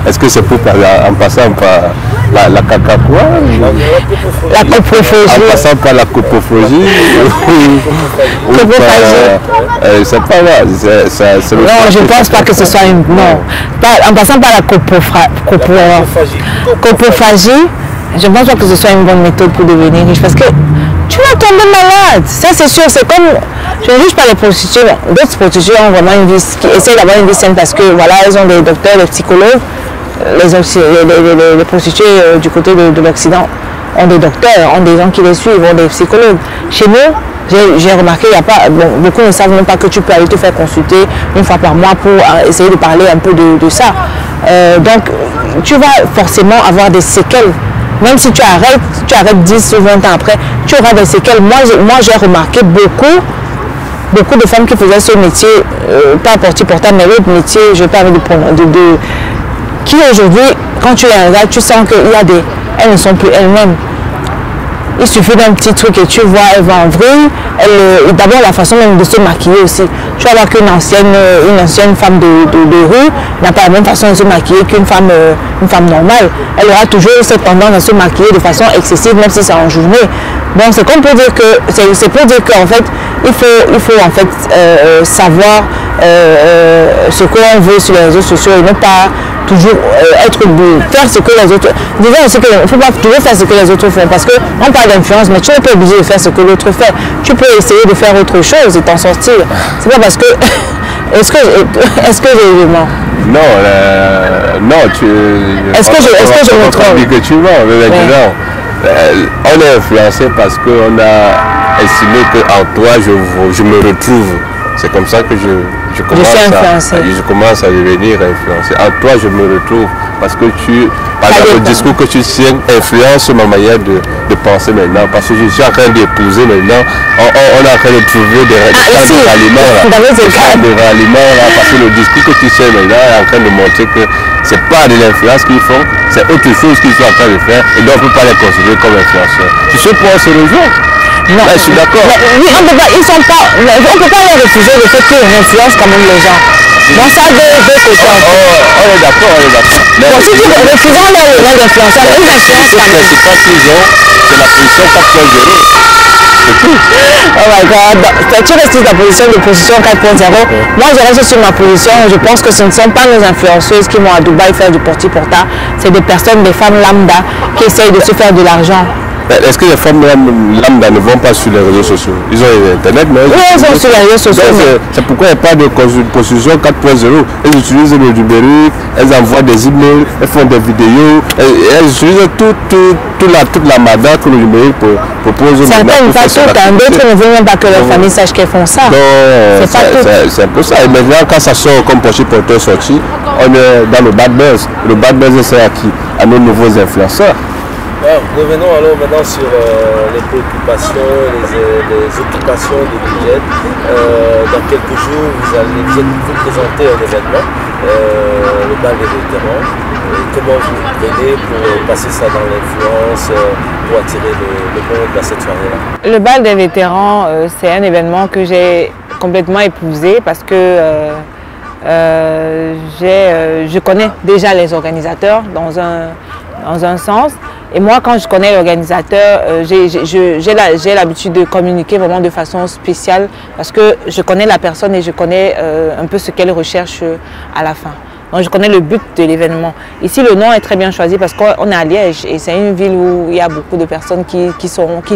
est-ce que c'est pour en passant par la caca quoi? La coprophagie. En passant par la coprophagie c'est pas vrai. Non, je ne pense pas que ce soit une... Non. En passant par la coprophagie, je ne pense pas que ce soit une bonne méthode pour devenir riche. Parce que tu vas tomber malade. Ça, c'est sûr. C'est comme... Je ne juge pas les prostituées. D'autres prostituées ont vraiment une vie... qui essaient d'avoir une vie saine parce que, voilà, elles ont des docteurs, des psychologues. Les prostituées du côté de l'Occident ont des docteurs, ont des gens qui les suivent, ont des psychologues. Chez nous, j'ai remarqué, il y a pas, bon, beaucoup ne savent même pas que tu peux aller te faire consulter une fois par mois pour essayer de parler un peu de ça. Donc, tu vas forcément avoir des séquelles. Même si tu arrêtes 10 ou 20 ans après, tu auras des séquelles. Moi j'ai remarqué beaucoup de femmes qui faisaient ce métier, pas porteur, mais l'autre métier, je n'ai pas envie qui aujourd'hui, quand tu les regardes, tu sens qu'il y a des... Elles ne sont plus elles-mêmes. Il suffit d'un petit truc et tu vois, elle va en vrille. D'abord, la façon même de se maquiller aussi. Tu vas voir qu'une ancienne femme de rue n'a pas la même façon de se maquiller qu'une femme normale. Elle aura toujours cette tendance à se maquiller de façon excessive, même si c'est en journée. Donc, c'est qu'on peut dire que... C'est pour dire qu'en fait, il faut en fait savoir ce que l'on veut sur les réseaux sociaux et ne pas toujours faire ce que les autres... Disons aussi qu'il ne faut pas toujours faire ce que les autres font parce qu'on parle d'influence, mais tu n'es pas obligé de faire ce que l'autre fait. Tu peux essayer de faire autre chose et t'en sortir. C'est pas parce que... Est-ce que j'ai vraiment... Non, Est-ce que je me trompe? Que tu vois, mais maintenant, on est influencé parce qu'on a estimé qu'en toi, je me retrouve. C'est comme ça que je commence à devenir influencé. En toi, je me retrouve parce que par le discours que tu tiens, influence ma manière de penser maintenant. Parce que je suis en train d'épouser maintenant. On est en train de trouver des ralliements là. Parce que le discours que tu tiens maintenant est en train de montrer que c'est pas de l'influence qu'ils font, c'est autre chose qu'ils sont en train de faire. Et donc on ne peut pas les considérer comme influenceurs. Tu sais pourquoi on se rejoint? Non, je suis d'accord. Oui, on ne peut pas les refuser le fait qu'ils influencent quand même les gens. Donc ça deux côtés. On est d'accord. Bon, si tu refusons les gens d'influenceurs, ils influencent quand même. C'est pas qu'ils ont, c'est la position 4.0. C'est tout. Oh my God. Tu restes sur ta position de position 4.0. Moi, je reste sur ma position. Je pense que ce ne sont pas nos influenceuses qui vont à Dubaï faire du porti-porta. C'est des personnes, des femmes lambda qui essayent de se faire de l'argent. Est-ce que les femmes lambda ne vont pas sur les réseaux sociaux? Ils ont Internet, mais... Oui, ils sont sur les réseaux sociaux. C'est pourquoi il n'y a pas de position 4.0. Elles utilisent le numérique, elles envoient des emails, elles font des vidéos, elles utilisent toute la mada que le numérique propose. Certaines, pas toutes. D'autres ne veulent même pas que leur famille sache qu'elles font ça. C'est un peu ça. Et maintenant, quand ça sort comme porteur sorti, on est dans le bad buzz. Le bad buzz, c'est à qui? À nos nouveaux influenceurs. Revenons alors maintenant sur les préoccupations, les occupations de Brigitte. Dans quelques jours, vous présentez un événement, le bal des vétérans. Comment vous prenez pour passer ça dans l'influence, pour attirer le monde à cette soirée-là? Le bal des vétérans, c'est un événement que j'ai complètement épousé parce que je connais déjà les organisateurs dans un sens. Et moi, quand je connais l'organisateur, j'ai l'habitude de communiquer vraiment de façon spéciale parce que je connais la personne et je connais un peu ce qu'elle recherche à la fin. Donc, je connais le but de l'événement. Ici, le nom est très bien choisi parce qu'on est à Liège et c'est une ville où il y a beaucoup de personnes qui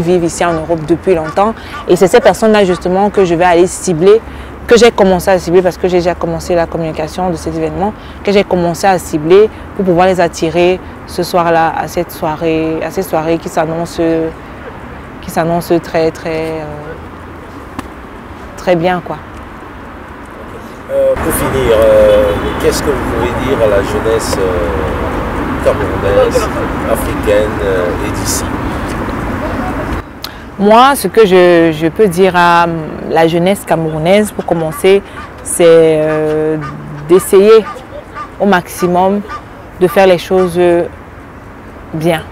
vivent ici en Europe depuis longtemps. Et c'est ces personnes-là justement que je vais aller cibler, que j'ai commencé à cibler parce que j'ai déjà commencé la communication de cet événement, que j'ai commencé à cibler pour pouvoir les attirer ce soir-là à cette soirée qui s'annonce s'annonce très bien, quoi. Pour finir, qu'est-ce que vous pouvez dire à la jeunesse camerounaise, africaine et d'ici? Moi, ce que je peux dire à la jeunesse camerounaise, pour commencer, c'est d'essayer au maximum de faire les choses bien.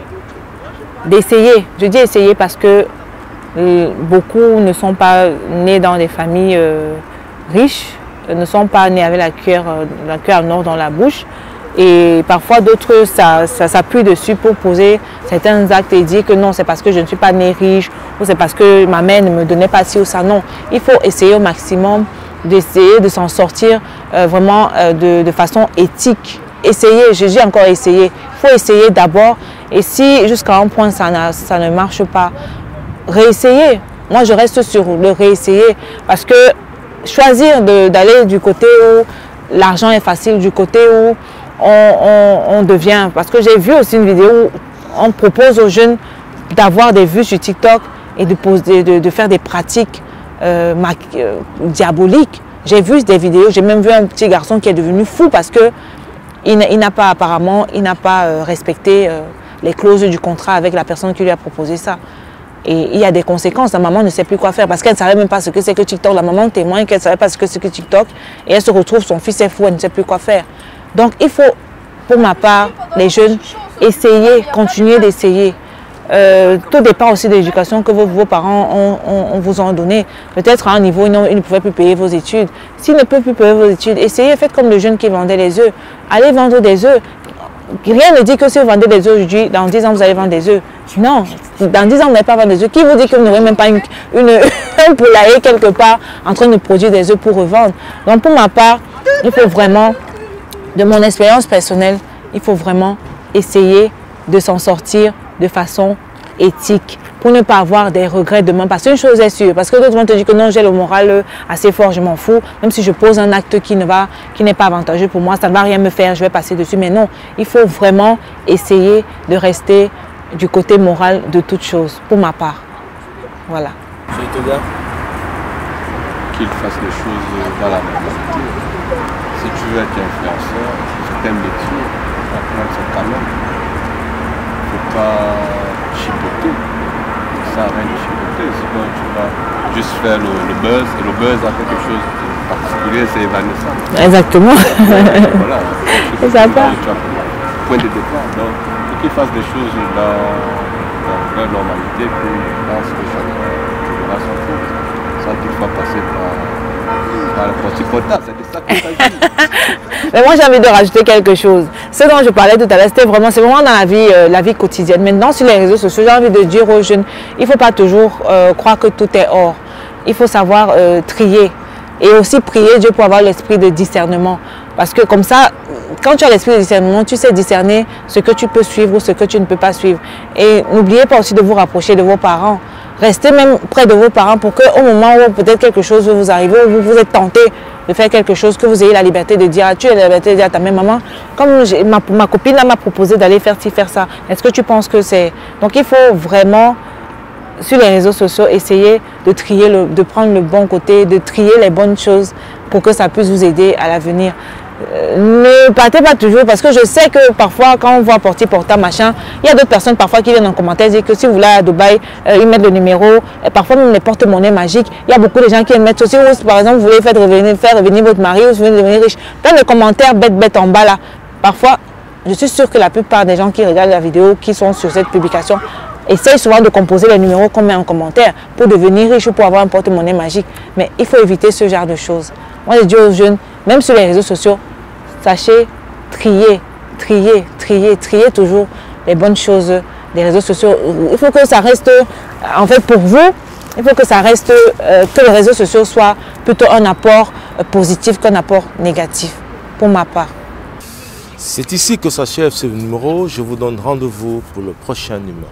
D'essayer, je dis essayer parce que beaucoup ne sont pas nés dans des familles riches, ne sont pas nés avec la cuillère en or dans la bouche. Et parfois d'autres, ça s'appuie dessus pour poser certains actes et dire que non, c'est parce que je ne suis pas né riche ou c'est parce que ma mère ne me donnait pas ci ou ça. Non, il faut essayer au maximum d'essayer de s'en sortir vraiment de façon éthique. Essayer, je dis encore essayer. Il faut essayer d'abord et si jusqu'à un point ça ne marche pas, réessayer. Moi, je reste sur le réessayer parce que choisir d'aller du côté où l'argent est facile, du côté où on devient... Parce que j'ai vu aussi une vidéo où on propose aux jeunes d'avoir des vues sur TikTok et de faire des pratiques diaboliques. J'ai vu des vidéos, j'ai même vu un petit garçon qui est devenu fou parce que il n'a pas respecté les clauses du contrat avec la personne qui lui a proposé ça. Et il y a des conséquences. La maman ne sait plus quoi faire parce qu'elle ne savait même pas ce que c'est que TikTok. La maman témoigne qu'elle ne savait pas ce que c'est que TikTok. Et elle se retrouve, son fils est fou, elle ne sait plus quoi faire. Donc il faut, pour ma part, les jeunes, essayer, continuer d'essayer. Tout dépend aussi de l'éducation que vos parents vous ont donnée. Peut-être à un niveau, ils ne pouvaient plus payer vos études. S'ils ne peuvent plus payer vos études, essayez, faites comme le jeune qui vendait les œufs. Allez vendre des œufs. Rien ne dit que si vous vendez des œufs aujourd'hui, dans 10 ans, vous allez vendre des œufs. Non, dans 10 ans, vous n'allez pas vendre des œufs. Qui vous dit que vous n'aurez même pas un poulailler quelque part en train de produire des œufs pour revendre? Donc, pour ma part, il faut vraiment, de mon expérience personnelle, il faut vraiment essayer de s'en sortir de façon éthique pour ne pas avoir des regrets demain. Parce qu'une chose est sûre, parce que d'autres vont te dire que non, j'ai le moral assez fort, je m'en fous. Même si je pose un acte qui n'est pas avantageux pour moi, ça ne va rien me faire, je vais passer dessus. Mais non, il faut vraiment essayer de rester du côté moral de toute chose, pour ma part. Voilà. Qu'il fasse les choses dans la normalité. Si tu veux être influenceur, si tu aimes l'étude, tu vas prendre son talent. Il ne faut pas chipoter. Ça rien de chipoter. Sinon, tu vas juste faire le buzz. Et le buzz a fait quelque chose de particulier, c'est évanescent. Exactement. Voilà. C'est ça. Point de départ. Donc, il faut qu'il fasse des choses dans la normalité pour dans ce que chacun trouvera son truc. Sans toutefois passer par le petit quota. C'est de ça qu'il s'agit. Mais moi, j'ai envie de rajouter quelque chose. Ce dont je parlais tout à l'heure, c'est vraiment dans la vie quotidienne. Maintenant, sur les réseaux sociaux, j'ai envie de dire aux jeunes, il ne faut pas toujours croire que tout est or. Il faut savoir trier. Et aussi prier Dieu pour avoir l'esprit de discernement. Parce que comme ça, quand tu as l'esprit de discernement, tu sais discerner ce que tu peux suivre ou ce que tu ne peux pas suivre. Et n'oubliez pas aussi de vous rapprocher de vos parents. Restez même près de vos parents pour qu'au moment où peut-être quelque chose vous arrive, où vous êtes tenté de faire quelque chose, que vous ayez la liberté de dire, tu as la liberté de dire à ta mère, maman, comme ma copine m'a proposé d'aller faire ci, faire ça, est-ce que tu penses que c'est... Donc il faut vraiment, sur les réseaux sociaux, essayer de trier, de prendre le bon côté, de trier les bonnes choses pour que ça puisse vous aider à l'avenir. Ne partez pas toujours parce que je sais que parfois quand on voit portable machin, il y a d'autres personnes parfois qui viennent en commentaire dire que si vous voulez à Dubaï, ils mettent le numéro, et parfois même les porte-monnaies magiques. Il y a beaucoup de gens qui mettent aussi, par exemple vous voulez faire revenir votre mari ou vous voulez devenir riche. Dans les commentaires bête en bas là, parfois je suis sûre que la plupart des gens qui regardent la vidéo, qui sont sur cette publication, essayent souvent de composer les numéros qu'on met en commentaire pour devenir riche ou pour avoir un porte-monnaie magique. Mais il faut éviter ce genre de choses. Moi je dis aux jeunes, même sur les réseaux sociaux, sachez trier toujours les bonnes choses des réseaux sociaux. Il faut que ça reste, en fait pour vous, il faut que ça reste, que les réseaux sociaux soient plutôt un apport positif qu'un apport négatif, pour ma part. C'est ici que s'achève ce numéro. Je vous donne rendez-vous pour le prochain numéro.